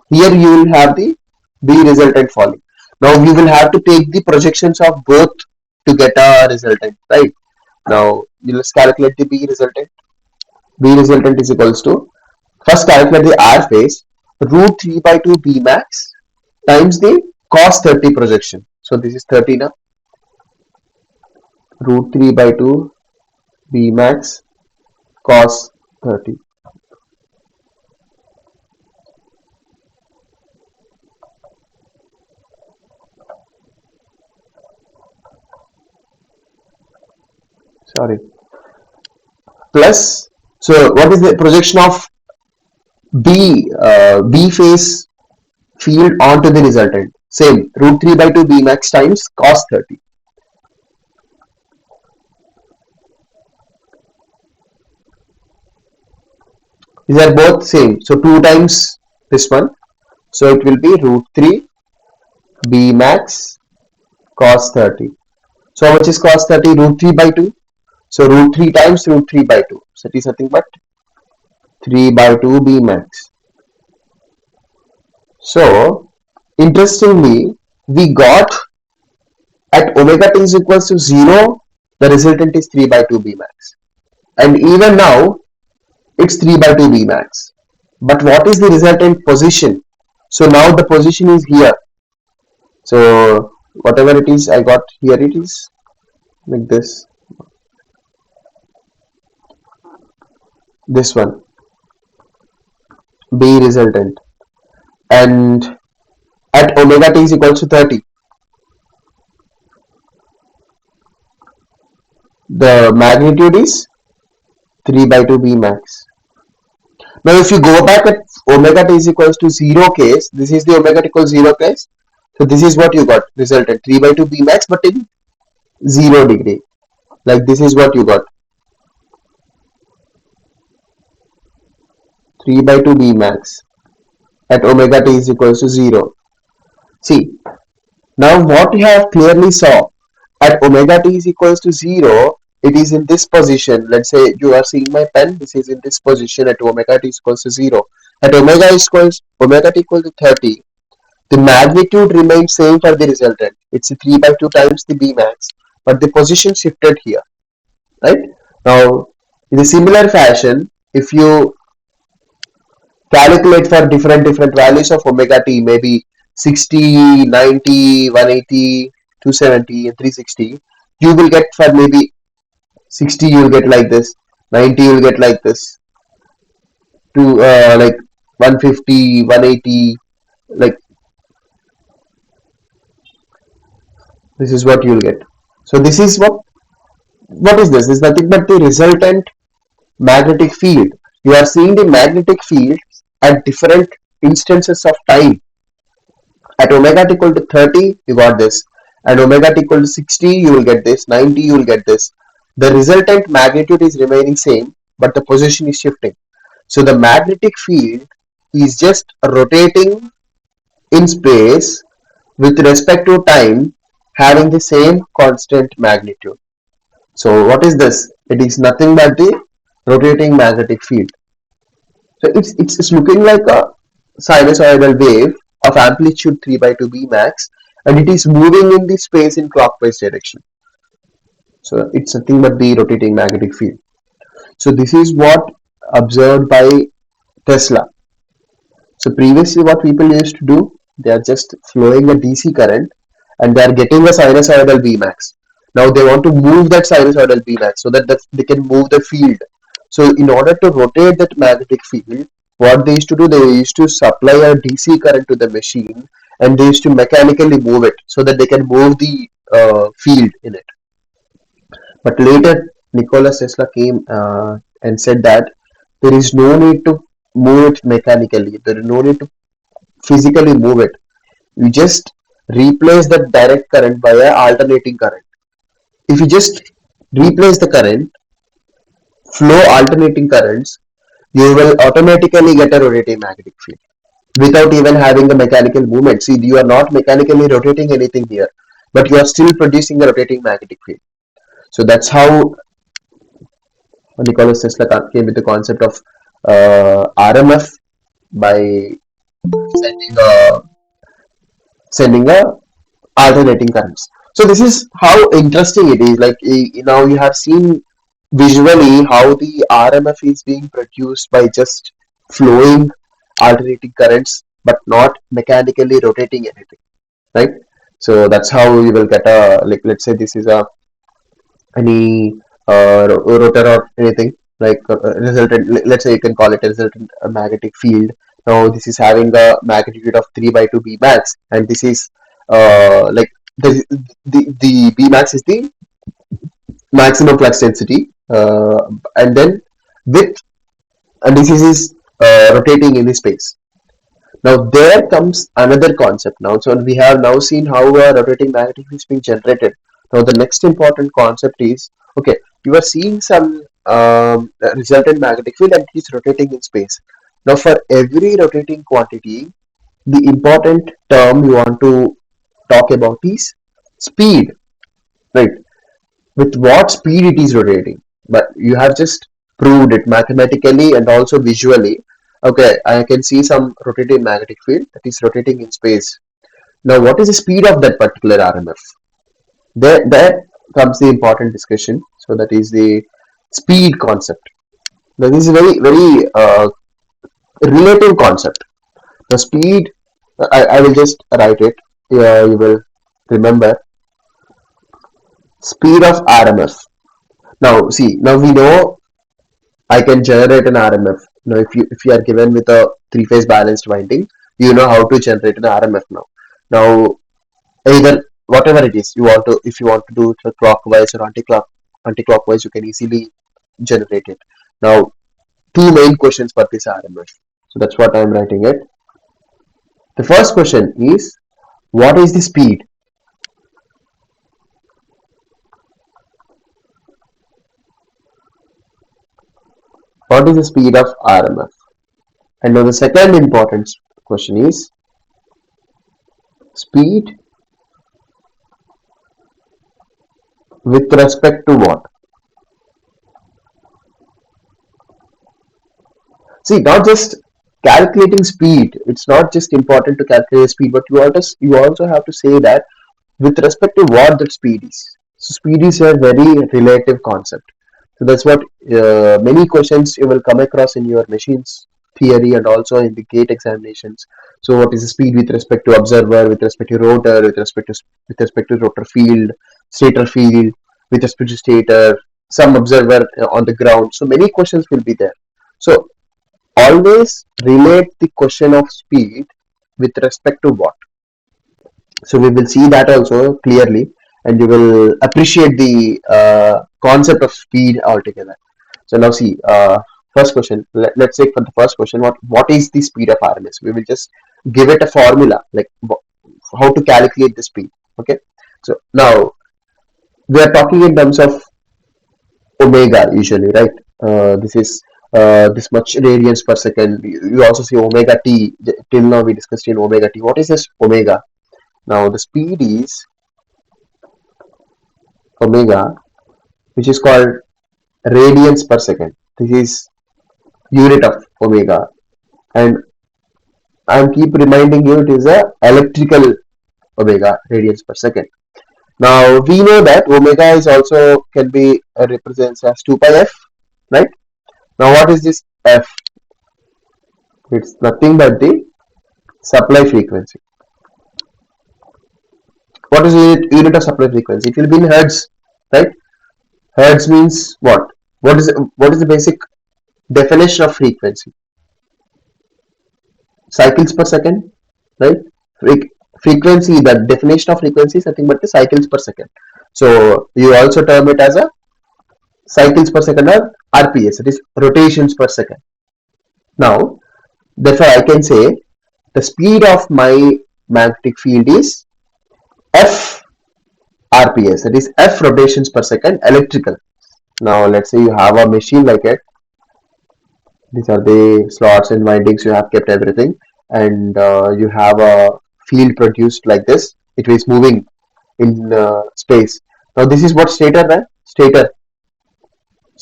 Here you will have the B resultant falling. Now you will have to take the projections of both to get a resultant, right? Now you let's calculate the B resultant. B resultant is equals to, first calculate the R phase, root 3 by 2 B max times the cos 30 projection. So this is 30 now. Root 3 by 2 B max cos 30. Sorry. Plus, so what is the projection of B phase field onto the resultant? Same, root 3 by 2 B max times cos 30. These are both same. So 2 times this one. So it will be root 3 B max cos 30. So how much is cos 30? Root 3 by 2. So root 3 times root 3 by 2. So it is nothing but 3 by 2 B max. So interestingly, we got at omega t is equals to 0, the resultant is 3 by 2 B max. And even now, it's 3 by 2 B max. But what is the resultant position? So now the position is here. So whatever it is, I got here it is like this one, B resultant. And at omega t is equals to 30, the magnitude is 3 by 2 B max. Now if you go back at omega t is equals to 0 case, this is the omega t equals 0 case. So this is what you got, resultant 3 by 2 B max but in 0 degree. Like this is what you got, 3 by 2 B max at omega t is equals to 0. See, now what you have clearly saw, at omega t is equals to 0, it is in this position. Let's say you are seeing my pen, this is in this position at omega t is equals to 0. At omega t equals to 30, the magnitude remains same for the resultant. It's 3 by 2 times the B max, but the position shifted here, right? Now, in a similar fashion, if you calculate for different values of omega t, maybe 60, 90, 180, 270 and 360, you will get for maybe 60 you will get like this, 90 you will get like this, to like 150, 180, like this is what you will get. So this is what is this? This is nothing but the resultant magnetic field. You are seeing the magnetic field at different instances of time. At omega t equal to 30, you got this. At omega t equal to 60, you will get this. 90, you will get this. The resultant magnitude is remaining same, but the position is shifting. So the magnetic field is just rotating in space with respect to time, having the same constant magnitude. So what is this? It is nothing but the rotating magnetic field. So it's looking like a sinusoidal wave of amplitude 3 by 2 B max, and it is moving in the space in clockwise direction. So it's nothing but the rotating magnetic field. So this is what observed by Tesla. So previously what people used to do, they are just flowing a DC current and they are getting a sinusoidal Bmax. Now they want to move that sinusoidal Bmax so that they can move the field. So in order to rotate that magnetic field, what they used to do, they used to supply a DC current to the machine and they used to mechanically move it so that they can move the field in it. But later, Nikola Tesla came and said that there is no need to move it mechanically. There is no need to physically move it. You just replace that direct current by a alternating current. If you just replace the current, flow alternating currents, you will automatically get a rotating magnetic field without even having a mechanical movement. See, you are not mechanically rotating anything here, but you are still producing a rotating magnetic field. So that's how Nikola Tesla came with the concept of RMF by sending a alternating currents. So this is how interesting it is. Like now you have seen visually how the RMF is being produced by just flowing alternating currents, but not mechanically rotating anything, right? So that's how you will get a, like, let's say this is a any rotor or anything, like resultant. Let's say you can call it a resultant magnetic field. Now this is having a magnitude of 3 by 2 B max, and this is like the B max is the maximum flux density, and then with, and this is rotating in the space. Now there comes another concept now. So we have now seen how a rotating magnetic field is being generated. Now the next important concept is, okay, you are seeing some resultant magnetic field and it is rotating in space. Now for every rotating quantity, the important term you want to talk about is speed, right? With what speed it is rotating. But you have just proved it mathematically and also visually. Okay, I can see some rotating magnetic field that is rotating in space. Now what is the speed of that particular RMF? There comes the important discussion. So that is the speed concept. Now this is a very relative concept. The speed, I will just write it. You will remember speed of RMF. Now see, now we know I can generate an RMF. Now, if you are given with a three-phase balanced winding, you know how to generate an RMF now. Now, either whatever it is you want to, if you want to do it clockwise or anti-clockwise, you can easily generate it. Now, two main questions for this RMF. So that's what I'm writing it. The first question is, what is the speed? What is the speed of RMF? And now the second important question is, speed with respect to what? See, not just calculating speed. It's not just important to calculate speed, but you also have to say that with respect to what that speed is. So speed is a very relative concept. So that's what many questions you will come across in your machines theory and also in the gate examinations. So what is the speed with respect to observer, with respect to rotor, with respect to rotor field, stator field, with respect to stator, some observer on the ground. So many questions will be there. So always relate the question of speed with respect to what. So we will see that also clearly, and you will appreciate the concept of speed altogether. So now see, first question. Let's take for the first question. What is the speed of RMS? We will just give it a formula, like how to calculate the speed. Okay. So now we are talking in terms of omega usually, right? This is this much radians per second. You also see omega t. Till now we discussed in omega t. What is this omega? Now the speed is omega, which is called radians per second. This is unit of omega, and I'm keep reminding you it is a electrical omega radians per second. Now we know that omega is also can be represents as 2 pi f, right? Now what is this f? It's nothing but the supply frequency. What is the unit of supply frequency? It will be in hertz, right? Hertz means what? What is the basic definition of frequency? Cycles per second, right? Frequency, the definition of frequency is nothing but the cycles per second. So you also term it as a cycles per second or RPS, it is rotations per second. Now, therefore, I can say the speed of my magnetic field is F RPS, that is F rotations per second electrical. Now let's say you have a machine like it. These are the slots and windings, you have kept everything, and you have a field produced like this. It is moving in space. Now this is what stator, right? Stator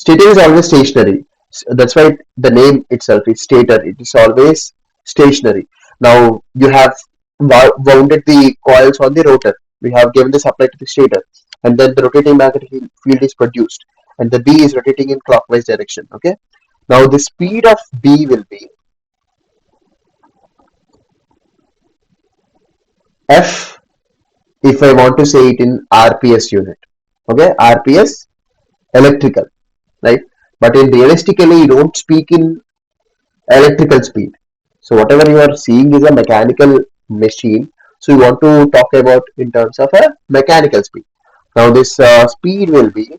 is always stationary. That's why the name itself is stator. It is always stationary. Now you have wounded the coils on the rotor. We have given the supply to the stator, and then the rotating magnetic field is produced, and the B is rotating in clockwise direction. Okay. Now the speed of B will be F if I want to say it in RPS unit. Okay, RPS electrical, right? But in realistically, you don't speak in electrical speed. So whatever you are seeing is a mechanical machine. So you want to talk about in terms of a mechanical speed. Now this speed will be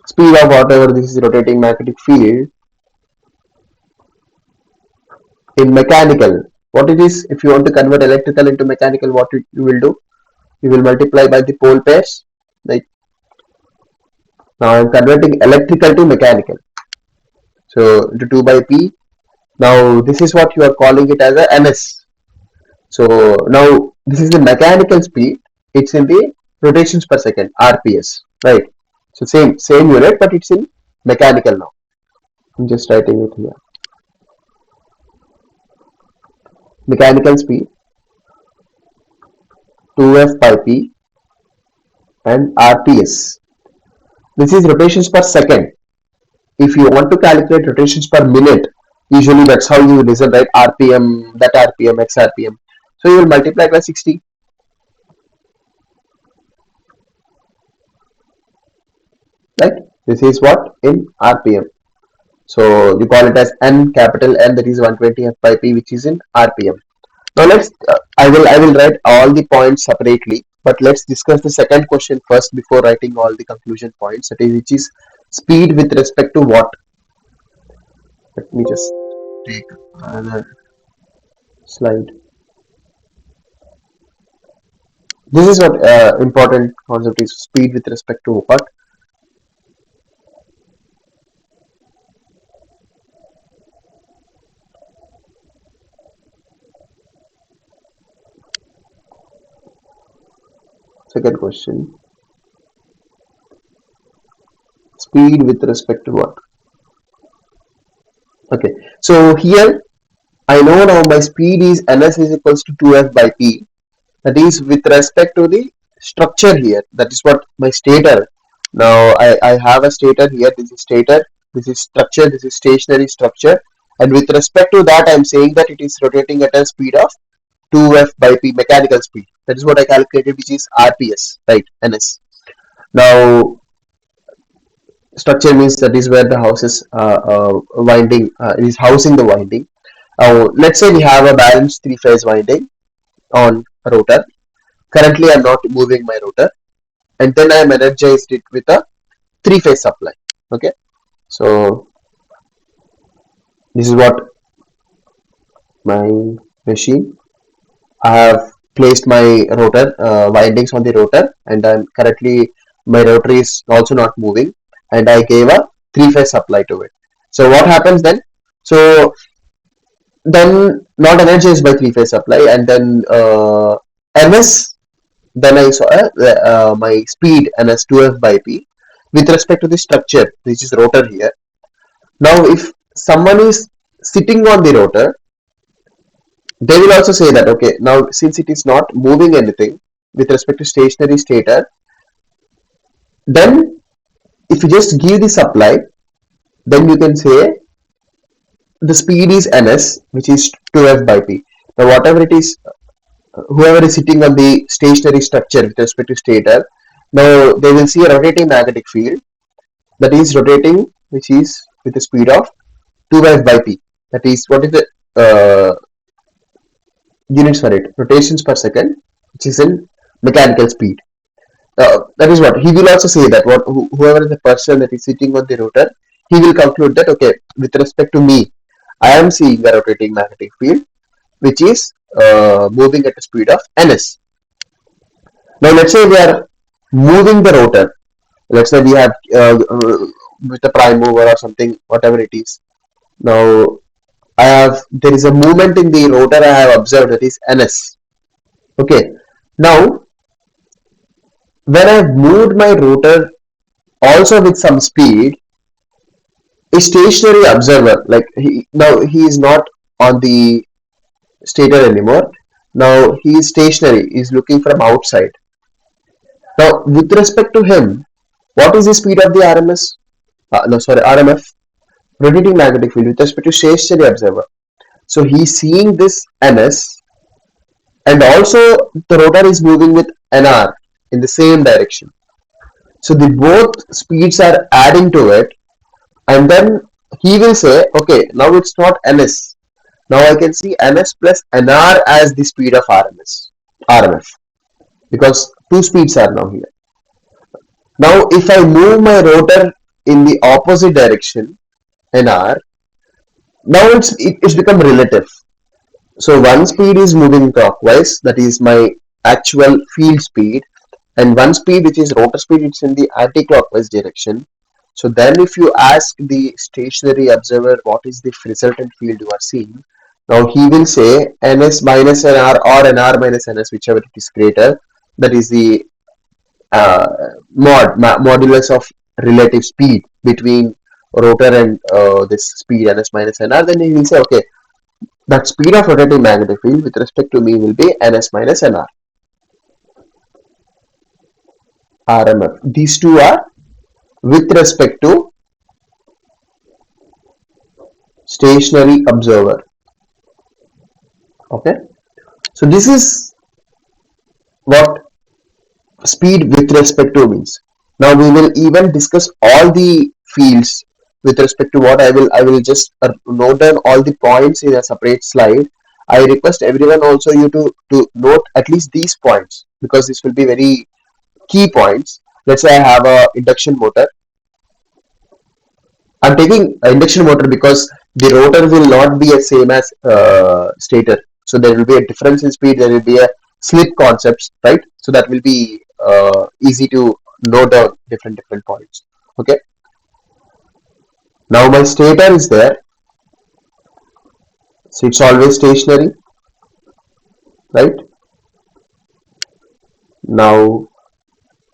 speed of whatever this is rotating magnetic field in mechanical. What it is, if you want to convert electrical into mechanical, what you will do? You will multiply by the pole pairs. Like now I'm converting electrical to mechanical. So into 2 by P. Now this is what you are calling it as a MS. So now this is the mechanical speed. It's in the rotations per second (RPS), right? So same unit, but it's in mechanical now. I'm just writing it here. Mechanical speed 2F by P and RPS. This is rotations per second. If you want to calculate rotations per minute, usually that's how you listen, right? RPM, that RPM, X RPM. So you will multiply by 60. Right? This is what in RPM. So you call it as N, capital N, that is 120 F by P, which is in RPM. Now let's I will write all the points separately, but let's discuss the second question first before writing all the conclusion points. That is, which is speed with respect to what? Let me just take another slide. This is what important concept is, speed with respect to what? Second question. Speed with respect to what? Okay. So here I know now my speed is ns is equals to 2f by p. That is with respect to the structure here. That is what my stator. Now I have a stator here. This is stator. This is structure. This is stationary structure. And with respect to that, I am saying that it is rotating at a speed of 2f by p, mechanical speed. That is what I calculated, which is RPS, right? NS. Now structure means that is where the house is winding, is housing the winding. Let's say we have a balanced three-phase winding on a rotor. Currently, I'm not moving my rotor, and then I'm energized it with a three-phase supply. Okay, so this is what my machine. I have placed my rotor windings on the rotor, and I'm currently my rotor is also not moving, and I gave a three-phase supply to it. So what happens then? So then not energized by three-phase supply, and then ms. Then I saw my speed ns 2f by p with respect to the structure, which is rotor here. Now, if someone is sitting on the rotor, they will also say that okay, now since it is not moving anything with respect to stationary stator, then if you just give the supply, then you can say the speed is ns, which is 2f by p. Now, whatever it is, whoever is sitting on the stationary structure with respect to stator, now they will see a rotating magnetic field that is rotating, which is with a speed of 2f by p. That is, what is the units for it? Rotations per second, which is in mechanical speed. That is what he will also say that whoever is the person that is sitting on the rotor, he will conclude that okay, with respect to me, I am seeing a rotating magnetic field which is moving at a speed of ns. Now let's say we are moving the rotor. Let's say we have with a prime mover or something, whatever it is. Now there is a movement in the rotor I have observed, that is ns. Okay. Now when I've moved my rotor also with some speed, a stationary observer, like now he is not on the stator anymore. Now he is stationary, he is looking from outside. Now with respect to him, what is the speed of the RMS? No, sorry, RMF, rotating magnetic field, with respect to stationary observer. So he's seeing this NS, and also the rotor is moving with NR in the same direction. So the both speeds are adding to it, and then he will say, okay, now it's not NS. Now I can see NS plus NR as the speed of RMF, because two speeds are now here. Now if I move my rotor in the opposite direction, NR, now it's become relative. So one speed is moving clockwise, that is my actual field speed, and one speed, which is rotor speed, it's in the anti-clockwise direction. So then if you ask the stationary observer what is the resultant field you are seeing, now he will say ns minus nr or nr minus ns, whichever it is greater, that is the uh, modulus of relative speed between rotor and this speed ns minus nr. Then he will say, okay, that speed of rotating magnetic field with respect to me will be ns minus nr. RMF. These two are with respect to stationary observer. Okay. So this is what speed with respect to means. Now we will even discuss all the fields with respect to what I will just note down all the points in a separate slide. I request everyone also you to note at least these points, because this will be very key points. Let's say I have a induction motor. I'm taking induction motor because the rotor will not be the same as stator. So there will be a difference in speed. There will be a slip concepts, right? So that will be easy to note down different points. Okay. Now my stator is there, so it's always stationary, right? Now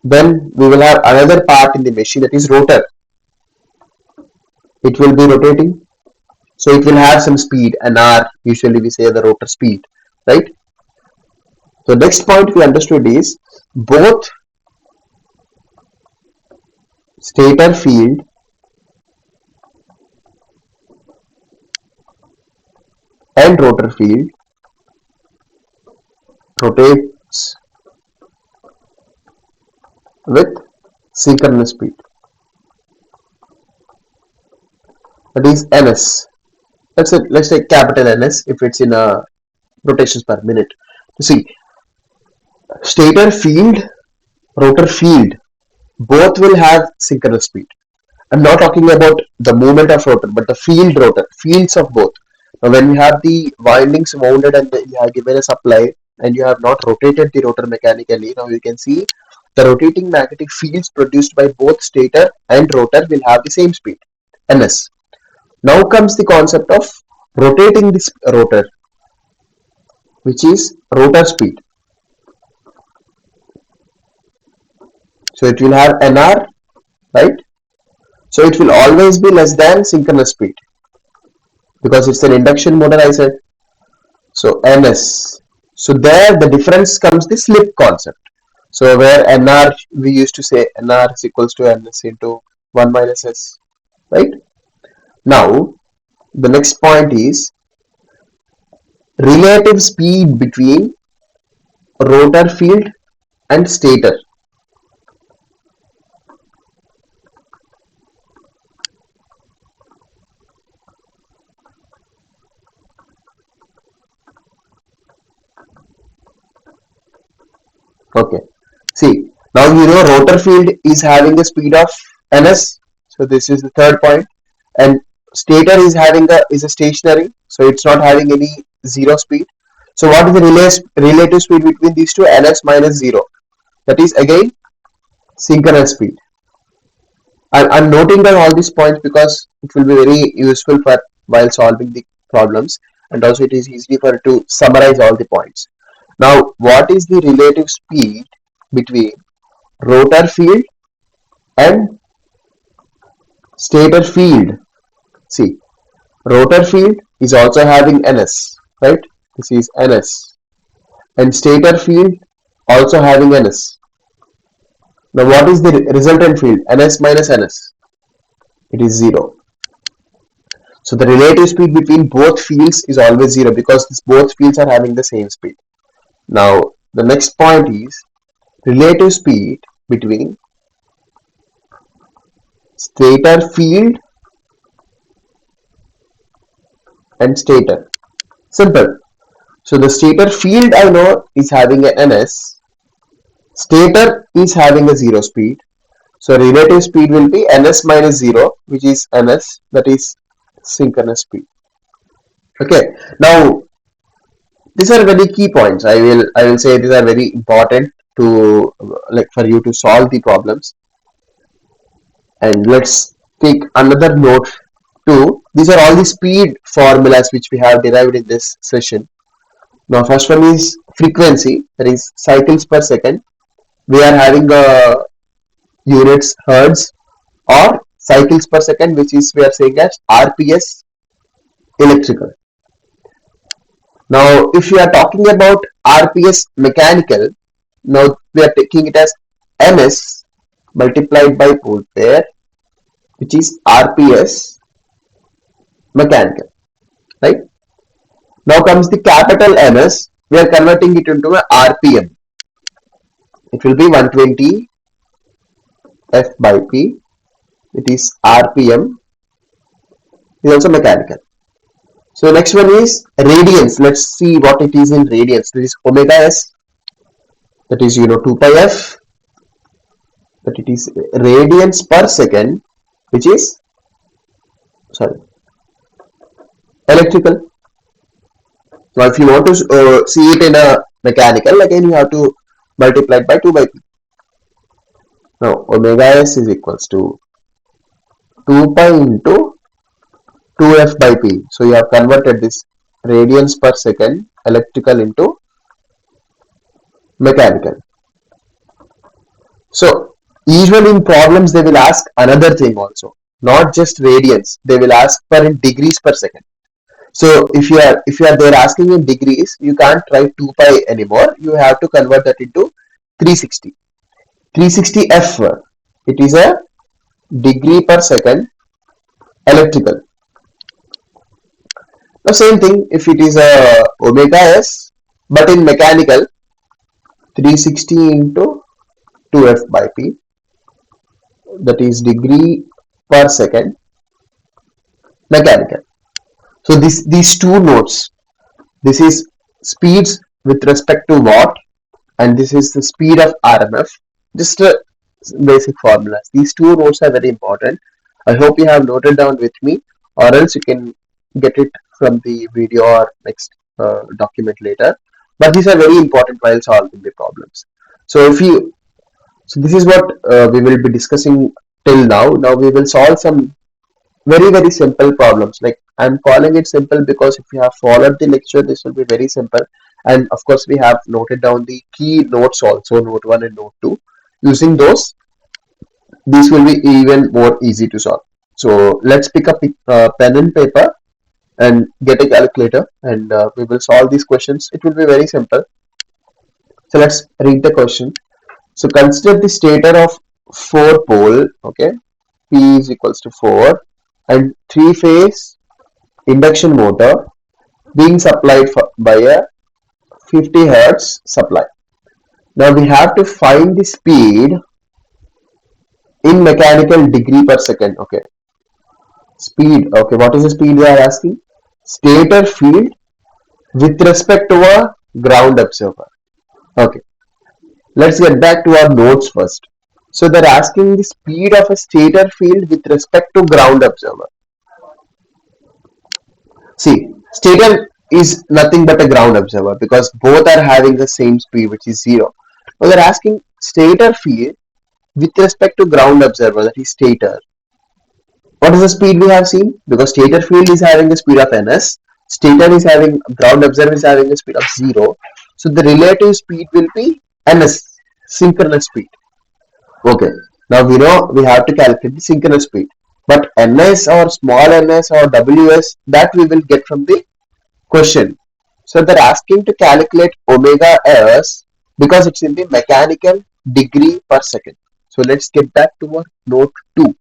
then we will have another part in the machine, that is rotor. It will be rotating, so it will have some speed, an r. Usually we say the rotor speed, right? So next point we understood is both stator field and rotor field rotates with synchronous speed, that is ns. Let's take capital NS if it's in a rotations per minute. You see, stator field, rotor field, both will have synchronous speed. I'm not talking about the movement of rotor, but the fields of both. Now, when you have the windings wounded and you have given a supply and you have not rotated the rotor mechanically, now you can see the rotating magnetic fields produced by both stator and rotor will have the same speed, ns. Now comes the concept of rotating this rotor, which is rotor speed. So it will have nr, right? So it will always be less than synchronous speed because it's an induction motor, I said. So ns. So there the difference comes the slip concept. So where nr, we used to say nr is equals to ns into 1 minus s, right? Now the next point is relative speed between rotor field and stator. Okay. See, now you know rotor field is having a speed of ns. So this is the third point. And stator is having a stationary, so it's not having any zero speed. So what is the relative speed between these two? Ns minus zero. That is again synchronous speed. I'm noting down all these points because it will be very useful for while solving the problems, and also it is easy for to summarize all the points. Now, what is the relative speed between rotor field and stator field? See, rotor field is also having ns, right? This is ns, and stator field also having ns. Now, what is the resultant field? Ns minus ns. It is 0. So the relative speed between both fields is always 0 because both fields are having the same speed. Now the next point is relative speed between stator field and stator. Simple. So the stator field I know is having a ns. Stator is having a 0 speed. So relative speed will be ns minus 0, which is ns, that is synchronous speed. Okay. Now these are very key points. I will say these are very important to like for you to solve the problems. And let's take another note too. These are all the speed formulas which we have derived in this session. Now first one is frequency, that is cycles per second. We are having units hertz or cycles per second, which is we are saying as rps electrical. Now if we are talking about rps mechanical, now we are taking it as ms multiplied by pole pair, which is rps mechanical, right? Now comes the capital ms, we are converting it into a rpm. It will be 120 f by p, it is rpm, is also mechanical. So next one is radians. Let's see what it is in radians. This is omega s, that is 2 pi f, but it is radians per second, which is sorry electrical. Now if you want to see it in a mechanical, again you have to multiply it by 2 by p. Now omega s is equals to 2 pi into 2f by p. So you have converted this radians per second electrical into mechanical. So usually in problems they will ask another thing also, not just radians. They will ask for in degrees per second. So if you are there asking in degrees, you can't write 2 pi anymore. You have to convert that into 360. 360 f. It is a degree per second electrical. Now same thing if it is a omega s, but in mechanical, 360 into 2f by p, that is degree per second mechanical. So these two notes, this is speeds with respect to watt, and this is the speed of RMF. Just basic formulas. These two notes are very important. I hope you have noted down with me, or else you can get it from the video or next document later. But these are very important while solving the problems. So this is what we will be discussing till now. Now we will solve some very simple problems. Like I'm calling it simple because if you have followed the lecture, this will be very simple. And of course we have noted down the key notes also, note 1 and note 2. Using those, these will be even more easy to solve. So let's pick up pen and paper and get a calculator, and we will solve these questions. It will be very simple. So let's read the question. So consider the stator of 4 pole, okay, P is equals to 4, and 3-phase induction motor being supplied by a 50 hertz supply. Now we have to find the speed in mechanical degree per second. Okay, speed. Okay, what is the speed they are asking? Stator field with respect to a ground observer. Okay, let's get back to our notes first. So they're asking the speed of a stator field with respect to ground observer. See, stator is nothing but a ground observer because both are having the same speed, which is 0. Now they're asking stator field with respect to ground observer, that is stator. What is the speed we have seen? Because stator field is having a speed of ns, stator is having, ground observer is having a speed of 0. So the relative speed will be ns, synchronous speed. Okay. Now we know we have to calculate the synchronous speed. But ns or small ns or ws, that we will get from the question. So they're asking to calculate omega s because it's in the mechanical degree per second. So let's get back to our note 2.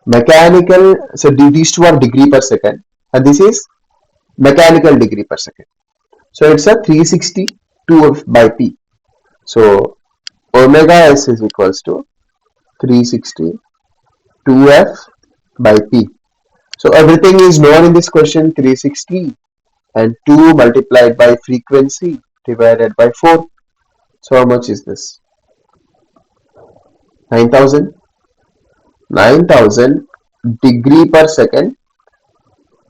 Mechanical, so these two are degree per second and this is mechanical degree per second. So it's a 362 by P. So omega s is equals to 362f by P. So everything is known in this question, 360 and 2 multiplied by frequency divided by 4. So how much is this? 9000. 9000 degree per second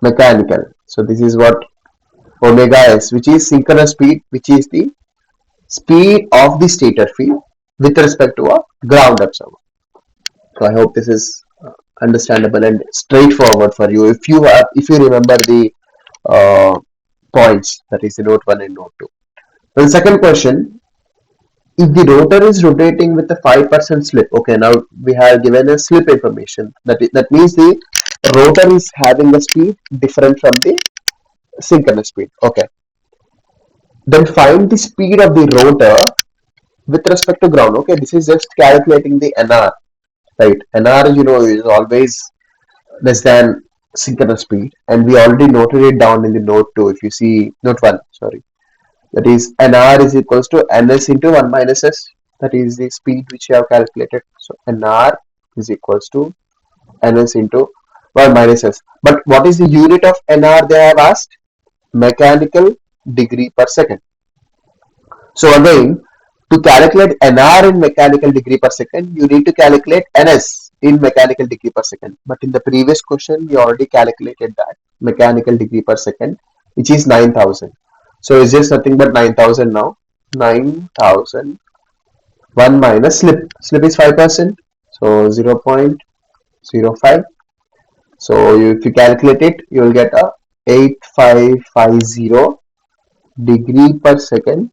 mechanical. So this is what omega s, which is synchronous speed, which is the speed of the stator field with respect to a ground observer. So I hope this is understandable and straightforward for you. If you remember the uh, points, that is the note 1 and note 2. The second question, if the rotor is rotating with a 5% slip, okay, now we have given a slip information. That means the rotor is having a speed different from the synchronous speed. Okay. Then find the speed of the rotor with respect to ground. Okay, this is just calculating the NR, right? NR, is always less than synchronous speed, and we already noted it down in the note 2. If you see note 1, sorry, that is NR is equals to ns into 1 minus s. That is the speed which you have calculated. So NR is equals to ns into 1 minus s. But what is the unit of NR they have asked? Mechanical degree per second. So again, to calculate NR in mechanical degree per second, you need to calculate NS in mechanical degree per second. But in the previous question, we already calculated that mechanical degree per second, which is 9000. So it's just nothing but 9000 now. 9000, 1 minus slip. Slip is 5%. So 0.05. So if you calculate it, you will get a 8550 degree per second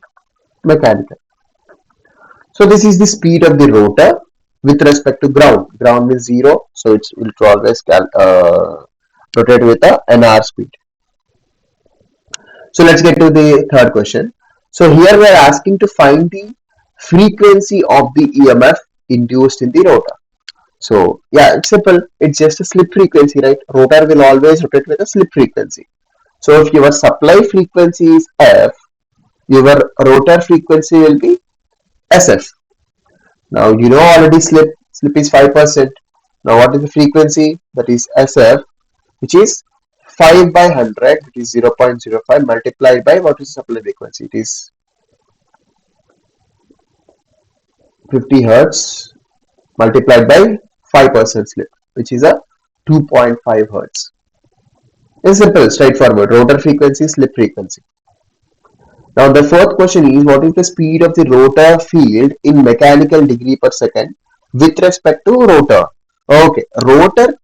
mechanical. So this is the speed of the rotor with respect to ground. Ground means 0, so it will always rotate with a NR speed. So let's get to the third question. So here we are asking to find the frequency of the EMF induced in the rotor. So yeah, it's simple. It's just a slip frequency, right? Rotor will always rotate with a slip frequency. So if your supply frequency is F, your rotor frequency will be SF. Now you know already slip is 5%. Now what is the frequency? That is SF, which is 5 by 100, which is 0.05 multiplied by what is the supply frequency? It is 50 hertz multiplied by 5% slip, which is a 2.5 hertz. It's simple, straightforward. Rotor frequency, slip frequency. Now the fourth question is, what is the speed of the rotor field in mechanical degree per second with respect to rotor? Okay, rotor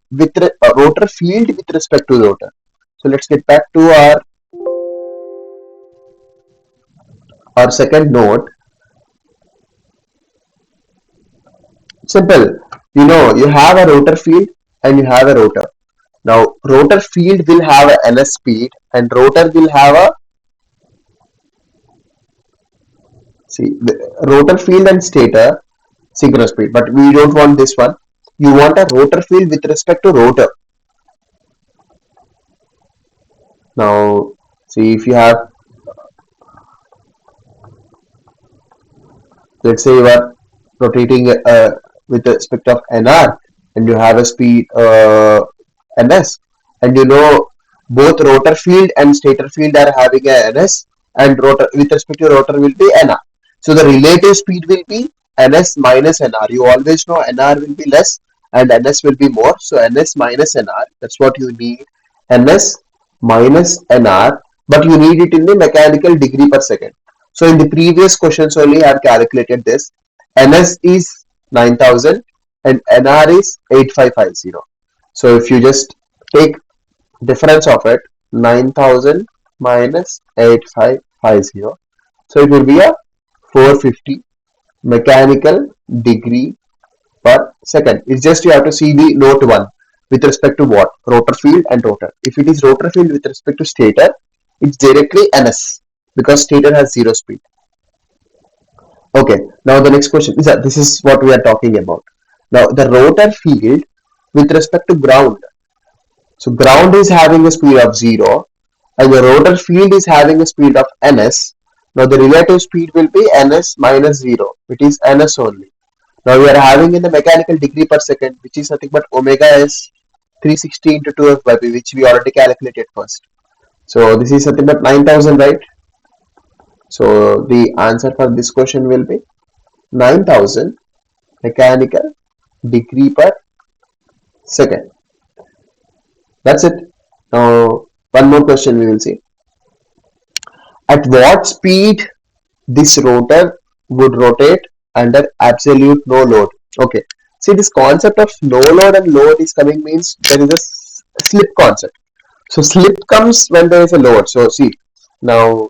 field with respect to rotor. So let's get back to our second note. Simple. You have a rotor field and you have a rotor. Now rotor field will have a ns speed and rotor will have a, see, the rotor field and stator synchronous speed, but we don't want this one. You want a rotor field with respect to rotor. Now see, if you have, let's say you are rotating with respect of nr and you have a speed ns, and both rotor field and stator field are having a ns, and rotor with respect to rotor will be nr. So the relative speed will be ns minus nr. You always know nr will be less and ns will be more. So ns minus nr, that's what you need. Ns minus nr, but you need it in the mechanical degree per second. So in the previous questions only I have calculated this. NS is 9000 and NR is 8550. So if you just take difference of it, 9000 minus 8550. So it will be a 450 mechanical degree per second. It's just you have to see the note 1 with respect to what? Rotor field and rotor. If it is rotor field with respect to stator, it's directly NS because stator has zero speed. Okay, now the next question is that this is what we are talking about. Now the rotor field with respect to ground. So ground is having a speed of 0 and the rotor field is having a speed of ns. Now the relative speed will be ns minus 0. It is ns only. Now we are having in the mechanical degree per second, which is nothing but omega is 360 into 2f by p, which we already calculated first. So this is nothing but 9000, right? So the answer for this question will be 9000 mechanical degree per second. That's it. Now one more question we will see. At what speed this rotor would rotate under absolute no load? Okay. See, this concept of no load and load is coming means there is a slip concept. So slip comes when there is a load. So see, now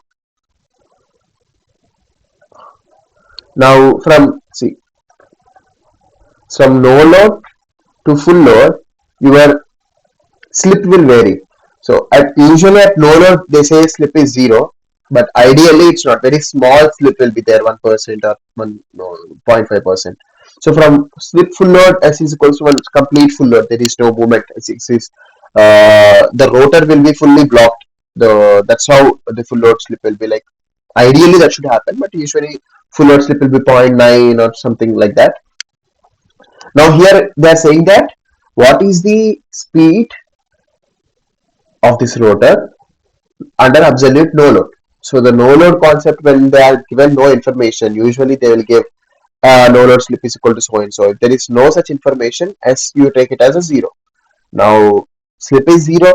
now from no load to full load, your slip will vary. So usually at no load they say slip is 0, but ideally it's not. Very small slip will be there, 1% or 0.5%. So from slip full load S is equals to 1 complete full load. There is no movement. The rotor will be fully blocked. That's how the full load slip will be like. Ideally that should happen, but usually full load slip will be 0.9 or something like that. Now here they are saying that what is the speed of this rotor under absolute no load. So the no load concept, when they are given no information, usually they will give no load slip is equal to so and so. If there is no such information, as you take it as a 0. Now slip is 0.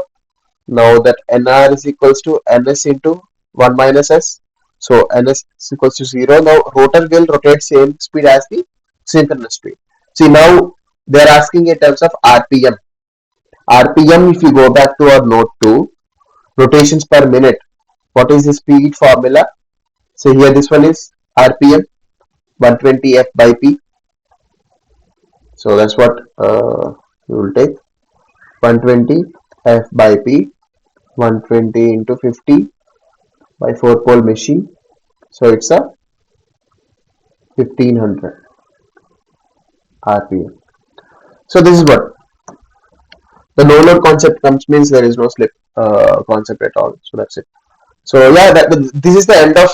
Now that NR is equals to NS into 1 minus S. So NS is equals to 0. Now rotor will rotate same speed as the synchronous speed. See, now they are asking in terms of RPM. RPM, if you go back to our note 2, rotations per minute. What is the speed formula? So here this one is RPM 120 F by P. So that's what you will take 120 F by P, 120 into 50 by 4 pole machine. So it's a 1500 RPM. So this is what the no load concept comes means there is no slip concept at all. So that's it. So yeah, this is the end of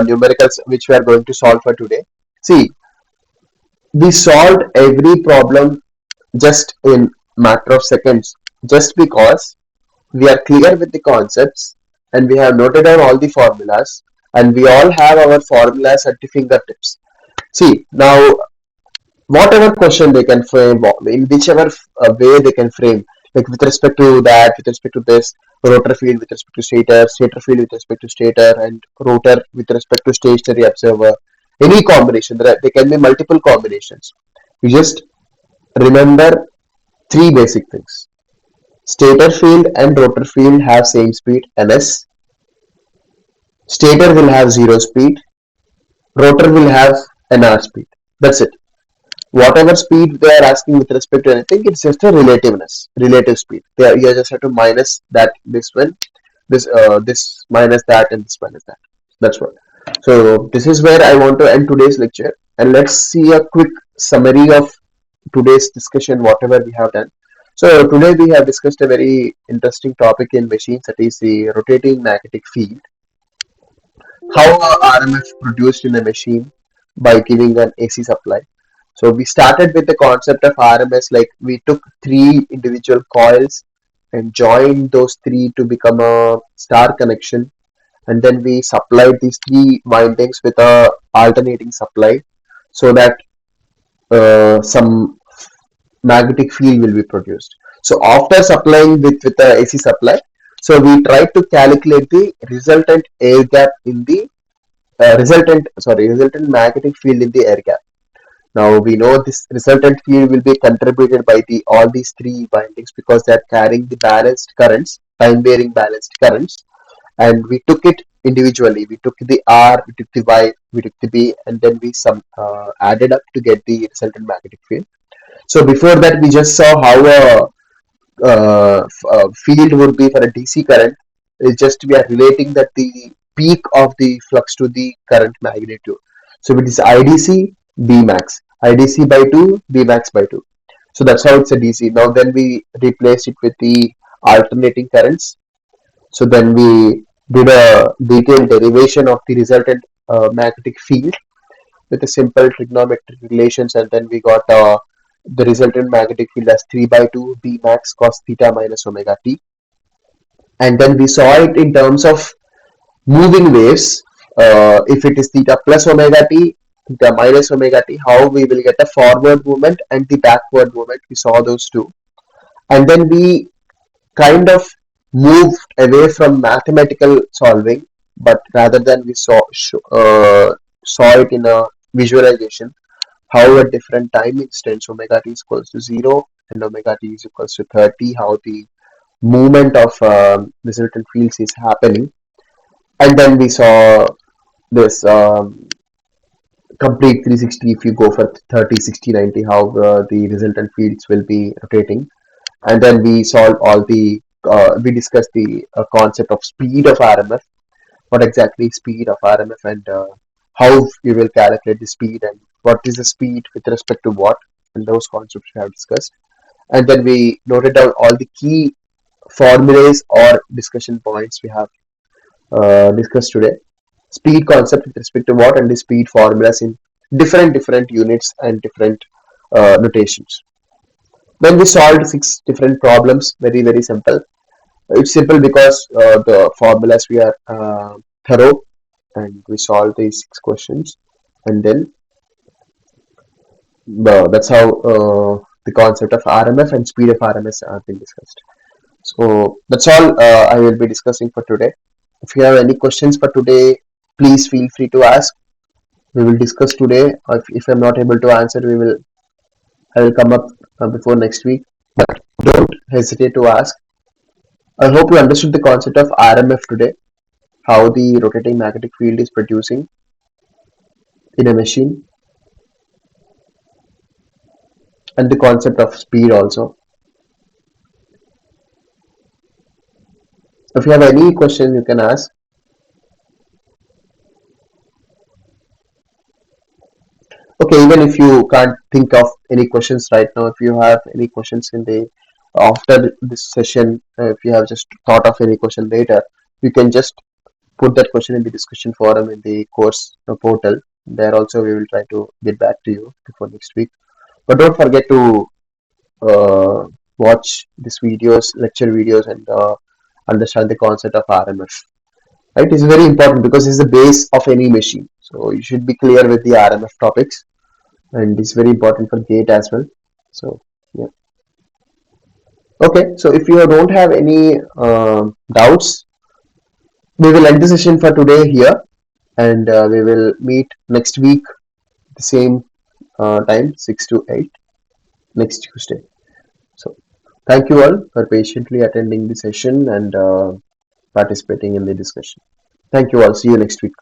numericals which we are going to solve for today. See, we solved every problem just in matter of seconds, just because we are clear with the concepts and we have noted down all the formulas and we all have our formulas at the fingertips. See, now whatever question they can frame, in whichever way they can frame, like with respect to that, with respect to this, rotor field with respect to stator, stator field with respect to stator, and rotor with respect to stationary observer, any combination, there can be multiple combinations. You just remember three basic things. Stator field and rotor field have same speed, ns. Stator will have zero speed, rotor will have nr speed. That's it. Whatever speed they are asking with respect to anything, it's just a relative speed. You just have to minus that, this one, this minus that, and this minus that. That's what. So this is where I want to end today's lecture, and let's see a quick summary of today's discussion, whatever we have done. So today we have discussed a very interesting topic in machines, that is the rotating magnetic field. How RMF produced in a machine by giving an AC supply. So we started with the concept of RMS, like we took three individual coils and joined those three to become a star connection, and then we supplied these three windings with a alternating supply so that some magnetic field will be produced. So after supplying with the AC supply, so we tried to calculate the resultant air gap in the resultant magnetic field in the air gap. Now we know this resultant field will be contributed by the all these three windings because they are carrying the balanced currents, time varying balanced currents, and we took it individually. We took the R, we took the Y, we took the B, and then we added up to get the resultant magnetic field. So before that, we just saw how a field would be for a DC current. It's just we are relating that the peak of the flux to the current magnitude. So if it is IDC, B max, IDC by 2, B max by 2. So that's how it's a DC. Now then we replace it with the alternating currents. So then we did a detailed derivation of the resultant magnetic field with a simple trigonometric relations, and then we got the resultant magnetic field as 3 by 2 B max cos theta minus omega t. And then we saw it in terms of moving waves. If it is theta plus omega t, theta minus omega t, how we will get a forward movement and the backward movement. We saw those two. And then we kind of moved away from mathematical solving, but rather than we saw it in a visualization, how at different time instants omega t is equals to 0 and omega t is equals to 30, how the movement of resultant fields is happening. And then we saw this complete 360 if you go for 30, 60, 90, how the resultant fields will be rotating. And then we solved all the we discussed the concept of speed of RMF, what exactly speed of RMF, and how we will calculate the speed and what is the speed with respect to what, and those concepts we have discussed. And then we noted down all the key formulas or discussion points we have discussed today. Speed concept with respect to what and the speed formulas in different units and different notations. Then we solved 6 different problems, very simple. It's simple because the formulas we are thorough, and we solved these 6 questions, and then that's how the concept of RMF and speed of RMS have been discussed. So that's all I will be discussing for today. If you have any questions for today, please feel free to ask. We will discuss today. If I'm not able to answer, I will come up before next week. But don't hesitate to ask. I hope you understood the concept of RMF today, how the rotating magnetic field is producing in a machine, and the concept of speed also. If you have any question, you can ask. Okay, even if you can't think of any questions right now, if you have any questions in the after this session, if you have just thought of any question later, you can just put that question in the discussion forum in the course portal. There also we will try to get back to you before next week. But don't forget to watch these videos, lecture videos, and understand the concept of RMF. Right, it's very important because it's the base of any machine. So you should be clear with the RMF topics, and it's very important for gate as well. So yeah. Okay, so if you don't have any doubts, we will end the session for today here, and we will meet next week the same time, 6 to 8, next Tuesday. So thank you all for patiently attending the session and participating in the discussion. Thank you all. See you next week.